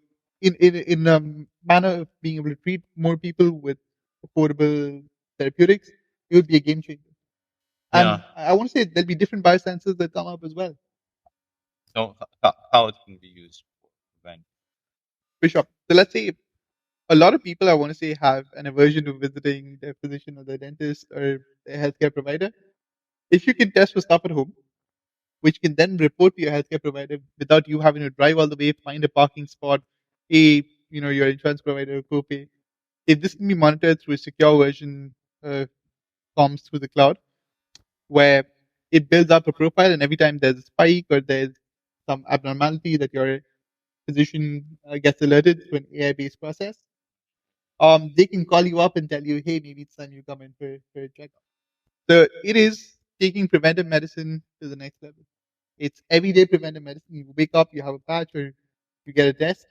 in a manner of being able to treat more people with affordable therapeutics, it would be a game changer. Yeah. And I want to say there'll be different biosensors that come up as well. So how it can be used for prevent? For sure. So let's say a lot of people, I want to say, have an aversion to visiting their physician or their dentist or their healthcare provider. If you can test for stuff at home, which can then report to your healthcare provider without you having to drive all the way, find a parking spot, pay your insurance provider copay. If this can be monitored through a secure version, comms through the cloud, where it builds up a profile, and every time there's a spike or there's some abnormality that your physician gets alerted through an AI-based process, they can call you up and tell you, hey, maybe it's time you come in for a checkup. So it is taking preventive medicine to the next level. It's everyday preventive medicine. You wake up, you have a patch, or you get a test,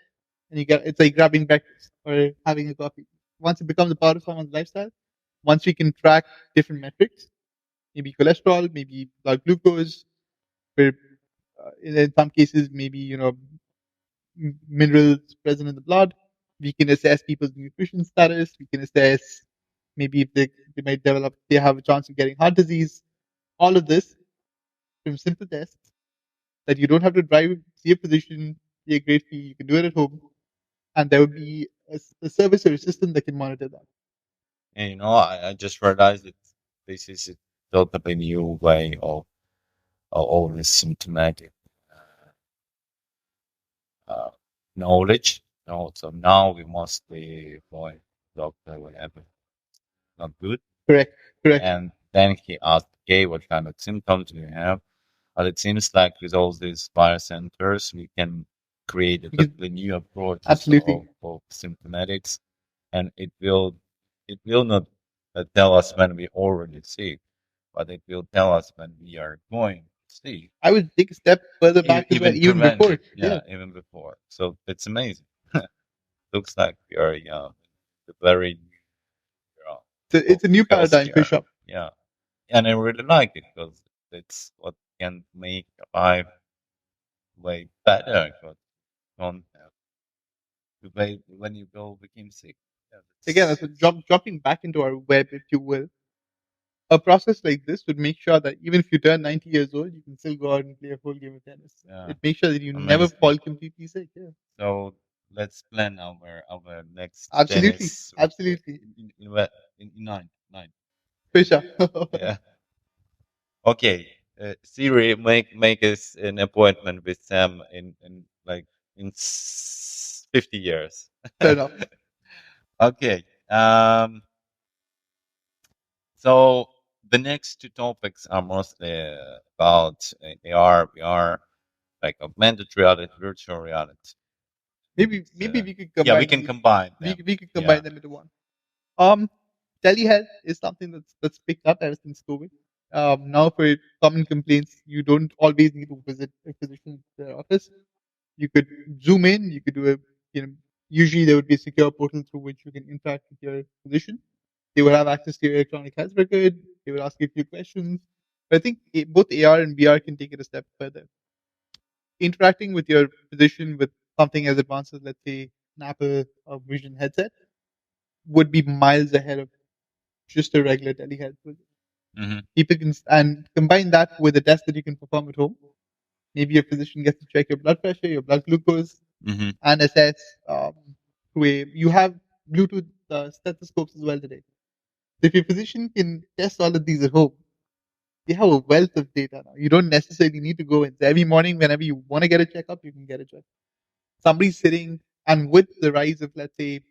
and it's like grabbing breakfast or having a coffee. Once it becomes a part of someone's lifestyle, once we can track different metrics, maybe cholesterol, maybe blood glucose, where in some cases maybe minerals present in the blood. We can assess people's nutrition status. We can assess maybe if they have a chance of getting heart disease. All of this from simple tests that you don't have to drive, see a physician, pay a great fee. You can do it at home, and there would be a service or a system that can monitor that. And I just realized that this is a totally new way of all this symptomatic uh, knowledge. So now we mostly avoid doctor whatever not good. Correct. Correct. And then he asked, okay, what kind of symptoms do you have? But it seems like with all these biosensors, we can create a Because totally new approaches absolutely. of symptomatics, and it will not tell us when we already sick, but it will tell us when we are going to sick, I would take a step further even, back as well, even even before. preventive, Yeah. yeah, even before. So it's amazing. Looks like we are, the very new era It's of a new paradigm for healthcare. sure. Yeah, and I really like it because it's what can make life way better. But don't have to wait when you go became sick. Yeah, Again, as a dropping back into our web, if you will, a process like this would make sure that even if you turn 90 years old, you can still go out and play a full game of tennis. yeah, It makes sure that you never amazing. fall completely sick. Yeah. So let's plan our next Absolutely. tennis Absolutely. in nine. For sure. Yeah. Okay. Siri, make us an appointment with Sam in like in 50 years. Fair enough. Okay. So the next two topics are mostly about AR, VR, like augmented reality, virtual reality. Maybe Uh, we could yeah, we combine can these. combine We, them. we could Yeah. combine them into one. Um, Telehealth is something that's picked up ever since COVID. Now for common complaints, you don't always need to visit a physician's office. You could zoom in. You could do usually there would be a secure portal through which you can interact with your physician. They would have access to your electronic health record. They would ask you a few questions. But I think both AR and VR can take it a step further. Interacting with your physician with something as advanced as, let's say, an Apple or Vision headset would be miles ahead of just a regular telehealth visit. Mm-hmm. People can and combine that with a test that you can perform at home. Maybe your physician gets to check your blood pressure, your blood glucose, Mm-hmm. and assess you have Bluetooth stethoscopes as well today. So if your physician can test all of these at home, they have a wealth of data now. You don't necessarily need to go in. So every morning, whenever you want to get a checkup, you can get a check. Somebody's sitting, and with the rise of, let's say,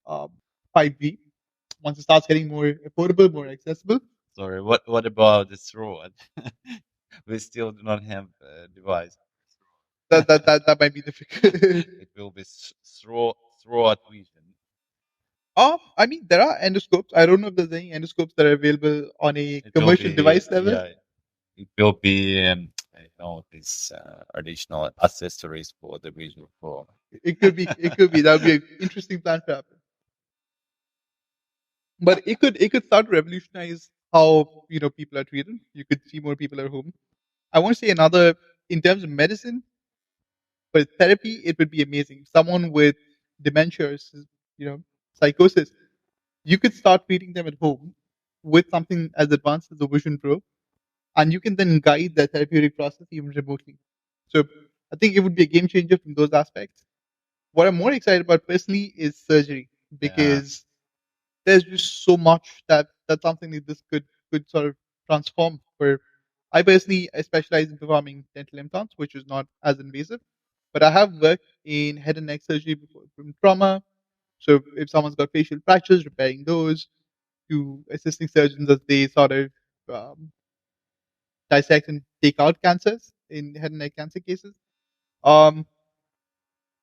um, 5G, once it starts getting more affordable, more accessible, Sorry, what about the throat? We still do not have a device. that might be difficult. It will be throat vision. I mean, there are endoscopes. I don't know if there's any endoscopes that are available on a It will commercial be, device level. yeah, it will be, this additional accessories for the visual pro. It could be. It could be. That would be an interesting plan to happen. But it could start to revolutionize how people are treated. You could see more people at home. I want to say another in terms of medicine, but therapy, it would be amazing. Someone with dementia, or psychosis, you could start treating them at home with something as advanced as the Vision Pro, and you can then guide the therapeutic process even remotely. So I think it would be a game changer from those aspects. What I'm more excited about personally is surgery Yeah. because there's just so much that's something that this could sort of transform. For I personally I specialize in performing dental implants, which is not as invasive, but I have worked in head and neck surgery before from trauma. So if someone's got facial fractures, repairing those, to assisting surgeons as they sort of um, dissect and take out cancers in head and neck cancer cases. Um,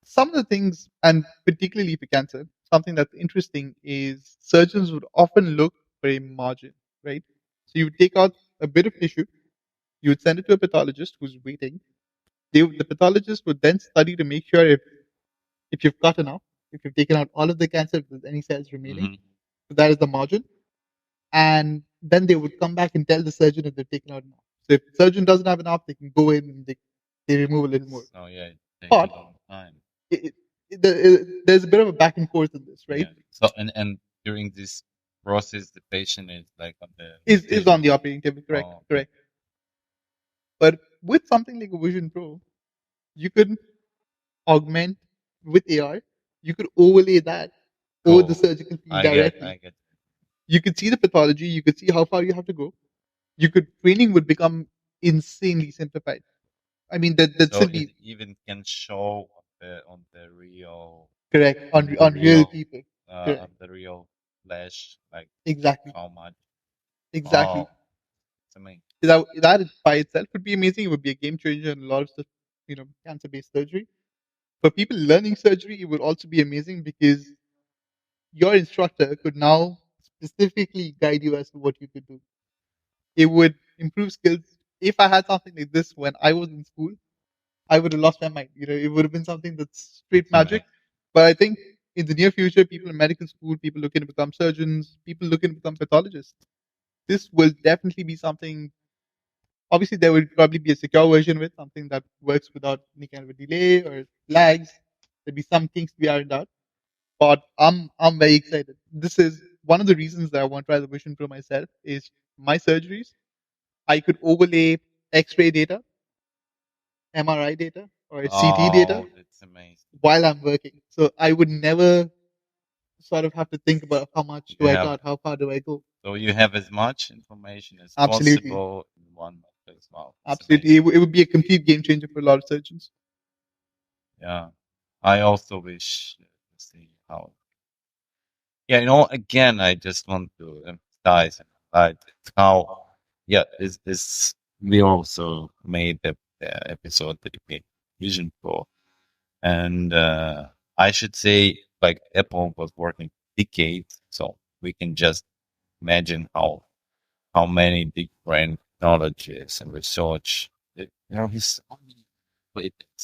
some of the things, and particularly for cancer, something that's interesting is surgeons would often look for a margin, right? So you would take out a bit of tissue, you would send it to a pathologist who's waiting. The pathologist would then study to make sure if you've cut enough, if you've taken out all of the cancer, if there's any cells remaining. Hmm. So that is the margin. And then they would come back and tell the surgeon if they've taken out enough. So if the surgeon doesn't have enough, they can go in and they remove a little more. So yeah, it takes a But long time. there's a bit of a back and forth in this, right? Yeah. So and during this process, the patient is like on the Is on the operating table, correct, Oh, okay. correct. But with something like a Vision Pro, you could augment with AR. You could overlay that over the Cool. surgical field I directly. get. You could see the pathology. You could see how far you have to go. You could training would become insanely simplified. I mean, that So should it be even can show on the real correct on the on real real people. Correct. on the real flash, like Exactly. how much. Exactly. Oh, it's amazing. That by itself would be amazing. It would be a game changer in a lot of the cancer based surgery. For people learning surgery, it would also be amazing because your instructor could now specifically guide you as to what you could do. It would improve skills. If I had something like this when I was in school, I would have lost my mind. It would have been something that's straight It's magic. amazing. But I think in the near future, people in medical school, people looking to become surgeons, people looking to become pathologists, this will definitely be something. Obviously, there will probably be a secure version with something that works without any kind of a delay or lags. There'll be some things to be ironed out. But I'm very excited. This is one of the reasons that I want to try the Vision Pro myself. Is my surgeries I could overlay X-ray data, MRI data, or CT data Oh, that's amazing. while I'm working. So I would never sort of have to think about how much You do I have cut, how far do I go. so you have as much information as Absolutely, possible in one place. Wow, it's absolutely. amazing. It would be a complete game changer for a lot of surgeons. Yeah, I also wish to see how. Yeah, again, I just want to emphasize and highlight how. Yeah, this we also made the episode dedicated to Vision Pro, and I should say like Apple was working decades, so we can just imagine how many different technologies and research. His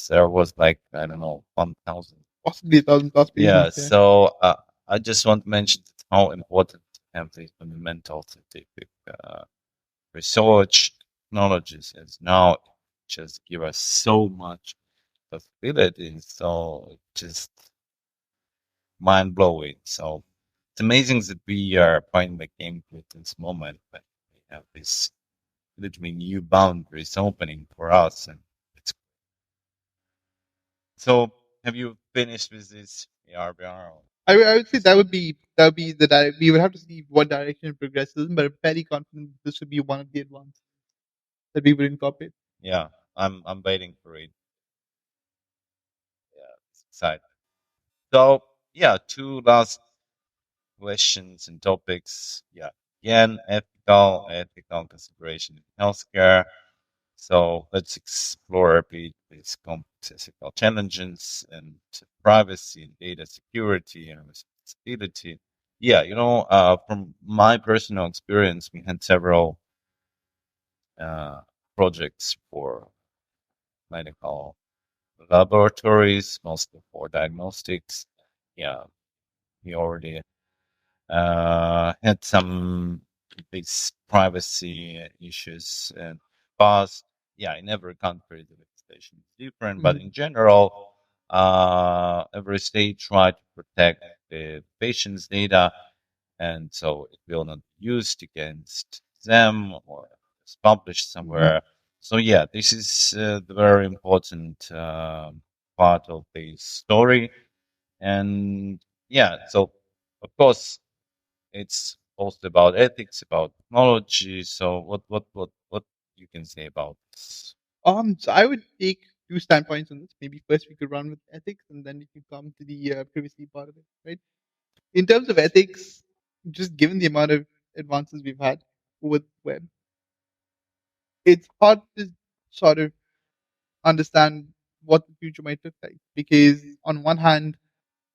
there was like I don't know 1,000. Possibly 1,000+ Yeah, patients. Yeah, so I just want to mention how important to have these fundamental scientific research technologies is now just give us so much possibilities. So just mind blowing. So it's amazing that we are playing the game with this moment, but we have this literally new boundaries opening for us, and it's so. Have you finished with this ARBR? I would say that would be we would have to see what direction it progresses, but I'm fairly confident this would be one of the advances that we would incorporate. Yeah, I'm waiting for it. Yeah, it's exciting. So yeah, two last questions and topics. Yeah, again, ethical consideration in healthcare. So let's explore a bit these complex ethical challenges and privacy and data security and responsibility. Yeah, from my personal experience, we had several uh, projects for medical laboratories, mostly for diagnostics. Yeah, we already had some these privacy issues and past. Yeah, in every country the legislation is different, but Mhm. in general, every state try to protect the patient's data, and so it will not be used against them or it's published Mhm. somewhere. So yeah, this is the very important part of the story, and yeah, so of course it's also about ethics, about technology. So what you can say about this? So I would take two standpoints on this. Maybe first we could run with ethics, and then we could come to the privacy part of it, right? In terms of ethics, just given the amount of advances we've had with web, it's hard to sort of understand what the future might look like because on one hand,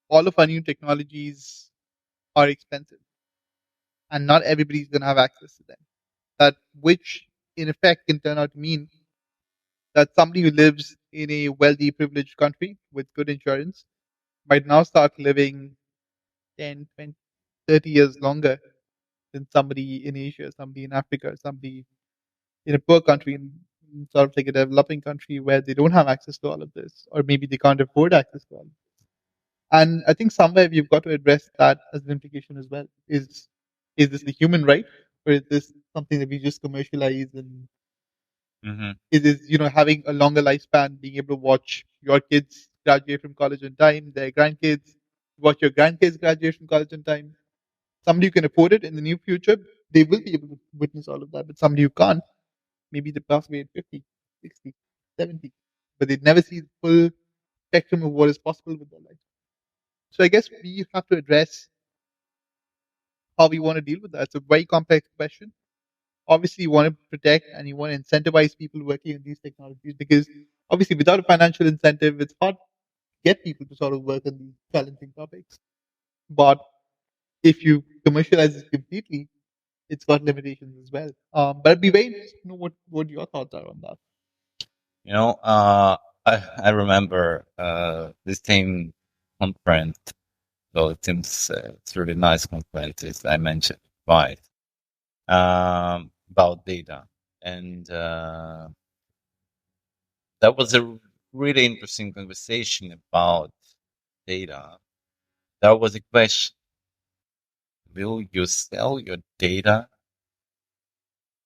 all of our new technologies are expensive, and not everybody's going to have access to them. That which in effect can turn out to mean that somebody who lives in a wealthy, privileged country with good insurance might now start living 10, 20, 30 years longer than somebody in Asia, somebody in Africa, somebody in a poor country, in sort of like a developing country where they don't have access to all of this, or maybe they can't afford access to all of this. And I think somewhere we've got to address that as an implication as well. Is this a human right, or is this something that we just commercialize and Hmm. is having a longer lifespan, being able to watch your kids graduate from college on time, their grandkids, watch your grandkids graduate from college on time. Somebody who can afford it in the near future, they will be able to witness all of that. But somebody who can't, maybe they pass away at 50, 60, 70, but they never see the full spectrum of what is possible with their life. So I guess we have to address how we want to deal with that. It's a very complex question. Obviously, you want to protect and you want to incentivize people working on these technologies because obviously, without a financial incentive, it's hard to get people to sort of work on these challenging topics. But if you commercialize it completely, it's got limitations as well. But I'd be very interested to know what your thoughts are on that. You know, I remember this same conference. So it seems it's really nice conference, as I mentioned, right? About data, and that was a really interesting conversation about data. There was a question: will you sell your data,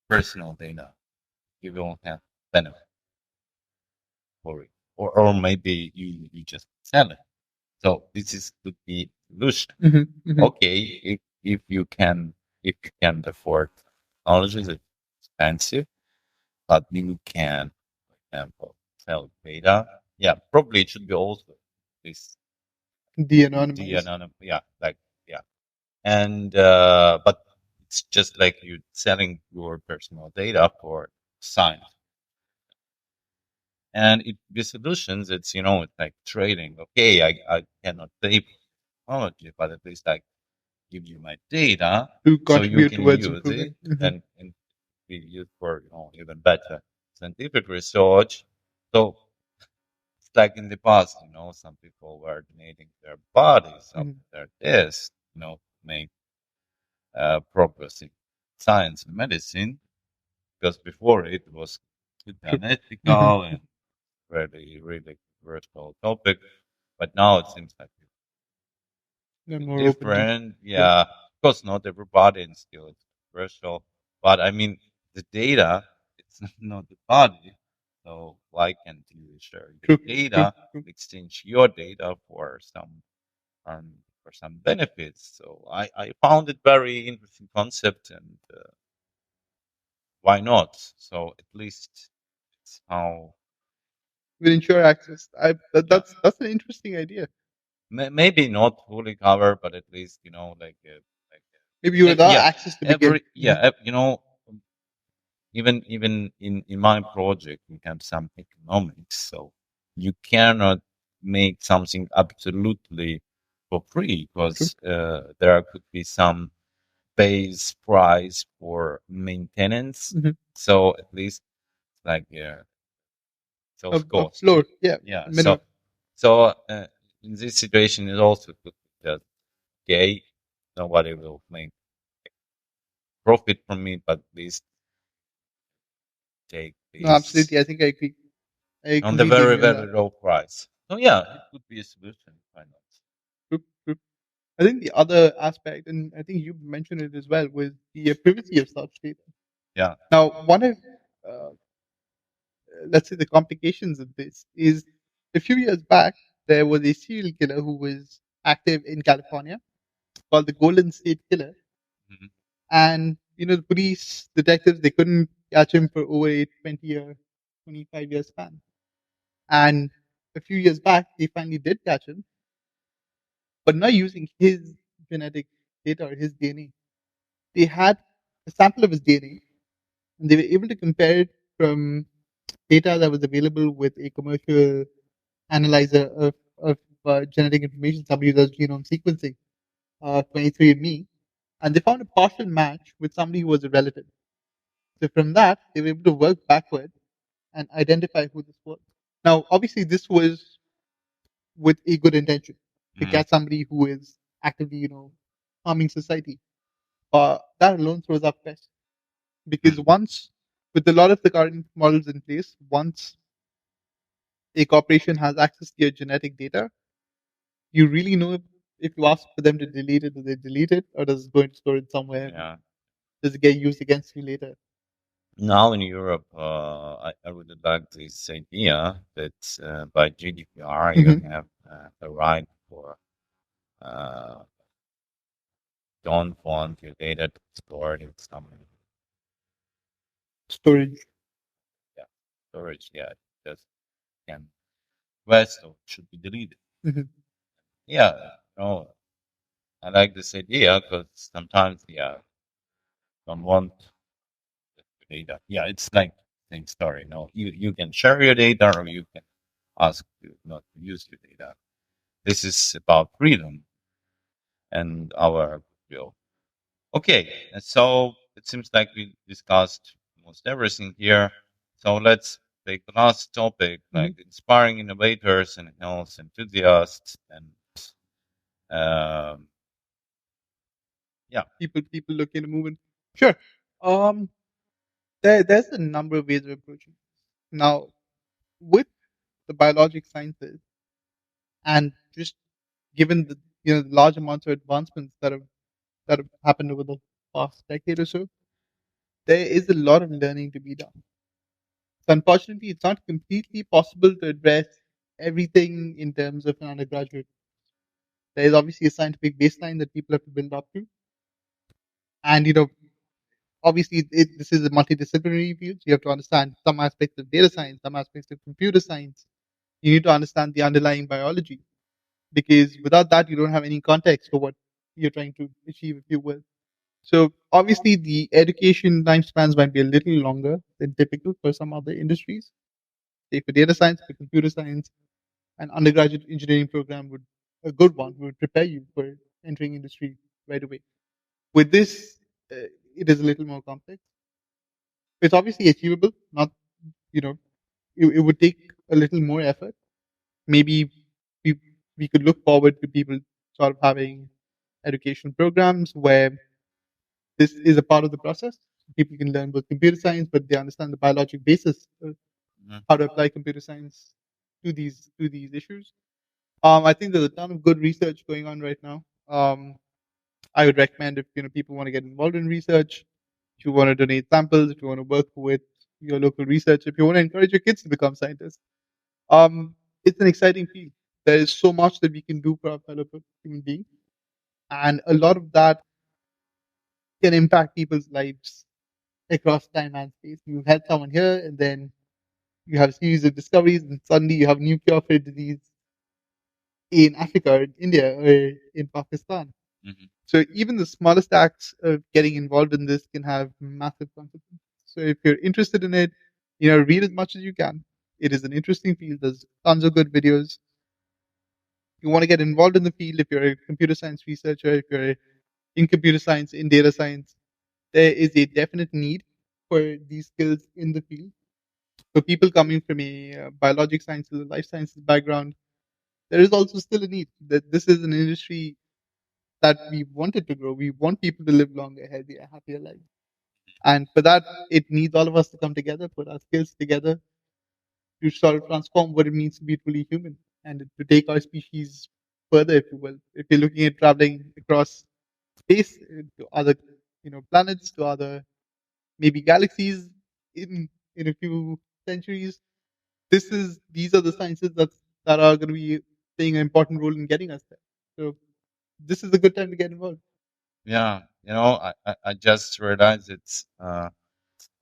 personal data? You will have benefit for it, or maybe you just sell it. So this is could be solution. Hmm. Hmm. Okay, if you can afford technology that's expensive, but you can, for example, sell data. Yeah, probably it should be also this the De-anonymize. anonymous. Yeah, like yeah, and but it's just like you selling your personal data for science. And it the solutions, it's it's like trading. Okay, I cannot pay for technology, but at least I give you my data To so you contribute can towards use improving. it and be used for even better scientific research. So it's like in the past, some people were donating their bodies of Mhm. their this, to make progress in science and medicine, because before it was True. Hmm. unethical and really, really controversial topic. But now it seems like it's They're a bit more open to. different. Yeah. Yeah, of course, not everybody, and still it's controversial. But I mean, the data, it's not the body. So why can't you share your True. True. data, True. exchange your data for some for some benefits. So I found it very interesting concept, and why not? So at least it's how, Will ensure access. yeah, That's an interesting idea. maybe not fully cover, but at least like Maybe you would yeah, access to begin. Mhm. even in my project we have some economics, so you cannot make something absolutely for free True. because there could be some base price for maintenance. Mhm. So at least like Of, self of cost. floor, yeah, Yeah. minimum. So in this situation, it also could be just okay. Nobody will make profit from it, but at least take No, this absolutely. I think I agree. I on the completely very agree on very that. low price. So yeah, it could be a solution. Why not? True, true. I think the other aspect, and I think you mentioned it as well, was the privacy of such data. Yeah. Now, one of, uh, let's say, the complications of this is a few years back, there was a serial killer who was active in California called the Golden State Killer. Mhm. And, the police detectives, they couldn't catch him for over a 20 or 25-year span. And a few years back, they finally did catch him, but not using his genetic data or his DNA. They had a sample of his DNA, and they were able to compare it from data that was available with a commercial analyzer of genetic information, somebody who does genome sequencing, 23andMe, and they found a partial match with somebody who was a relative. So from that, they were able to work backward and identify who this was. Now, obviously, this was with a good intention to Mhm. catch somebody who is actively, harming society. But that alone throws up pests because Mhm. once, with a lot of the current models in place, once a corporation has access to your genetic data, you really know if you ask for them to delete it, do they delete it, or does it go and store it somewhere? Yeah. Does it get used against you later? Now in Europe, I would like this idea that by GDPR you Mm-hmm. have a right for uh, don't want your data to be stored in some, Storage. yeah, storage. Yeah, just can rest or should be deleted. Mm-hmm. Yeah, no, I like this idea because sometimes, yeah, don't want your data. Yeah, it's like same story. No, you can share your data or you can ask to not to use your data. This is about freedom and our will. Okay, and so it seems like we discussed almost everything here. So let's take the last topic, Mm-hmm. like inspiring innovators and health enthusiasts, and um, yeah. People looking to move in. Sure. Um, there's a number of ways of approaching this. Now, with the biologic sciences, and just given the large amounts of advancements that have happened over the past decade or so, there is a lot of learning to be done. So unfortunately, it's not completely possible to address everything in terms of an undergraduate. There is obviously a scientific baseline that people have to build up to, and obviously this is a multidisciplinary field. So you have to understand some aspects of data science, some aspects of computer science. You need to understand the underlying biology because without that, you don't have any context for what you're trying to achieve, if you will. So obviously, the education timespans might be a little longer than typical for some other industries. Say for data science, for computer science, an undergraduate engineering program would a good one would prepare you for entering industry right away. With this, it is a little more complex. It's obviously achievable. Not you know, it would take a little more effort. Maybe we we could look forward to people sort of having education programs where this is a part of the process. People can learn both computer science, but they understand the biologic basis of Mhm. how to apply computer science to these issues. I think there's a ton of good research going on right now. I would recommend if people want to get involved in research, if you want to donate samples, if you want to work with your local research, if you want to encourage your kids to become scientists. Um, it's an exciting field. There is so much that we can do for our fellow human beings. and a lot of that can impact people's lives across time and space. You had someone here, and then you have a series of discoveries, and suddenly you have new cure for a disease in Africa, or in India, or in Pakistan. Hmm. So even the smallest acts of getting involved in this can have massive consequences. So if you're interested in it, read as much as you can. It is an interesting field. There's tons of good videos. You want to get involved in the field if you're a computer science researcher, if you're in computer science, in data science, there is a definite need for these skills in the field. For people coming from a biologic sciences, life sciences background, there is also still a need that this is an industry that we want it to grow. We want people to live longer, healthier, happier lives. And for that, it needs all of us to come together, put our skills together to sort of transform what it means to be truly human and to take our species further, if you will. If you're looking at traveling across space to other, planets, to other maybe galaxies in a few centuries, these are the sciences that are going to be playing an important role in getting us there. So this is a good time to get involved. Yeah, I just realized it's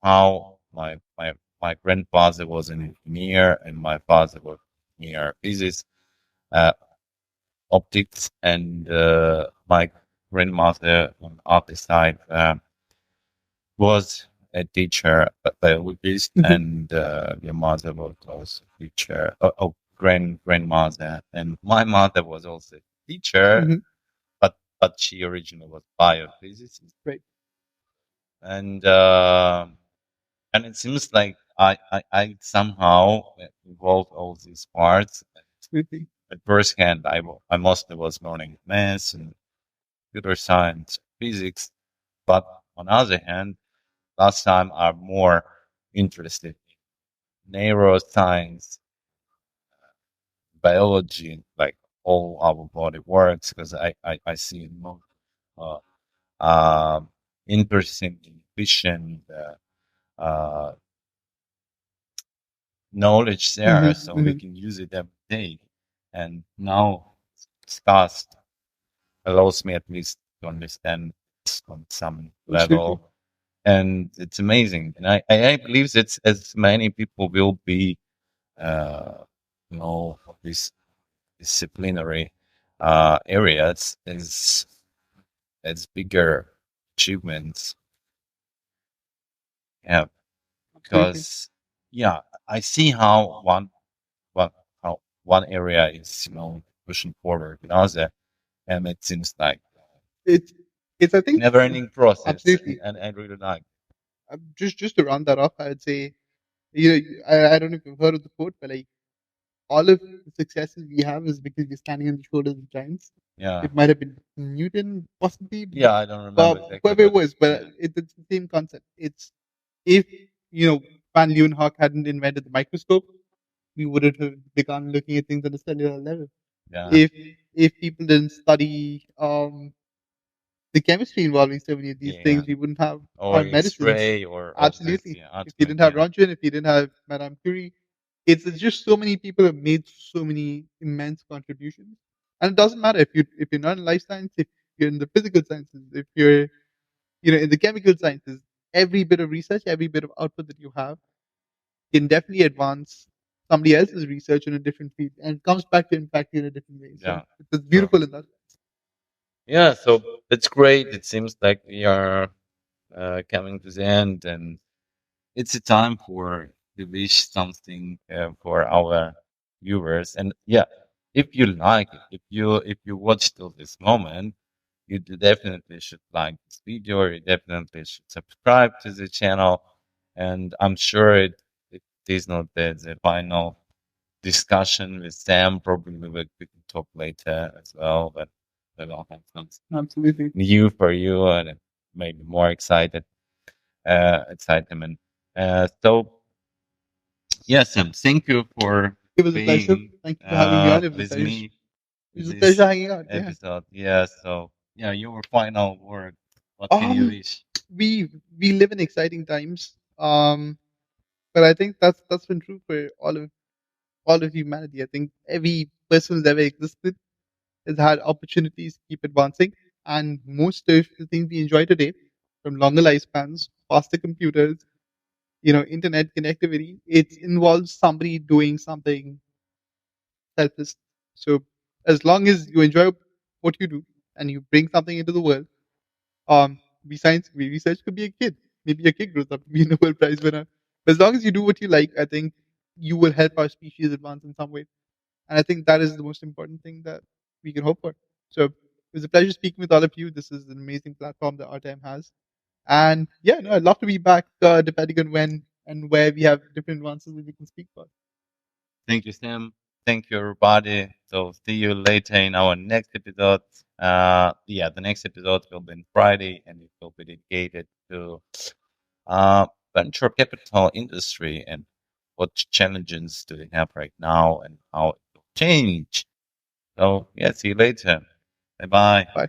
how my grandfather was an engineer and my father was engineer physics, uh, optics, and my grandmother on other side was a teacher, a biologist, and your mother was also a teacher. Oh, grandmother, and my mother was also a teacher, Mhm. but she originally was biophysicist, Right. and and it seems like I somehow involved all these parts. Absolutely. At first hand, I mostly was learning math and computer science, physics, but on the other hand, last time I'm more interested in neuroscience, biology, like all our body works, because I see more uh, um interesting in vision, uh, knowledge there, Hmm. so we Hmm. can use it every day. And now discussed allows me at least to understand on some Absolutely. level. And it's amazing. And I believe that as many people will be, uh, this disciplinary areas as bigger achievements. Yeah, Absolutely. because yeah, I see how one how one area is pushing forward, and it seems like It's it's I think never ending process, absolutely. and I really like. Just to round that off, I'd say I don't know if you've heard of the quote, but like all of the successes we have is because we're standing on the shoulders of giants. Yeah, It might have been Newton, possibly, yeah, I don't remember but exactly, whoever it but was, but yeah, it's the same concept. It's if Van Leeuwenhoek hadn't invented the microscope, we wouldn't have begun looking at things at a cellular level. yeah, If people didn't study the chemistry involving so many of these yeah, things, we wouldn't have or our medicines. X-ray or all this, Absolutely. yeah, If you didn't absolutely, have yeah, Rontgen, if you didn't have Madame Curie, it's just so many people have made so many immense contributions. And it doesn't matter if you're not in life science, if you're in the physical sciences, if you're in the chemical sciences, every bit of research, every bit of output that you have can definitely advance somebody else's research in a different field and it comes back to impact you in a different way. So yeah, it's sure, beautiful in that. yeah. So it's great. It seems like we are coming to the end, and it's a time for to wish something for our viewers. And yeah, if you like it, if you watch till this moment, you definitely should like this video. You definitely should subscribe to the channel, and I'm sure it is not the final discussion with Sam. Probably we can talk later as well, but I'll have something Absolutely. new for you and it made me more excitement. So yes, Sam, thank you for It was a pleasure. being Thank you for having me on. with me It with was a pleasure this hanging out. Yeah. episode. Yeah, so yeah, your final word. What can you Um, wish? we we live in exciting times. But I think that's been true for all of humanity. I think every person who's ever existed has had opportunities to keep advancing, And most of the things we enjoy today, from longer lifespans, faster computers, internet connectivity, it involves somebody doing something selfless. So as long as you enjoy what you do and you bring something into the world, we research could be a kid. Maybe a kid grows up to be a Nobel Prize winner. But as long as you do what you like, I think you will help our species advance in some way. And I think that is the most important thing that we can hope for. So it was a pleasure speaking with all of you. This is an amazing platform that Artem has. And yeah, no, I'd love to be back depending on when and where we have different advances that we can speak about. Thank you, Sam. Thank you, everybody. So see you later in our next episode. The next episode will be on Friday, and it will be dedicated to venture capital industry and what challenges do they have right now and how it will change. So yeah, see you later. Bye bye. Bye.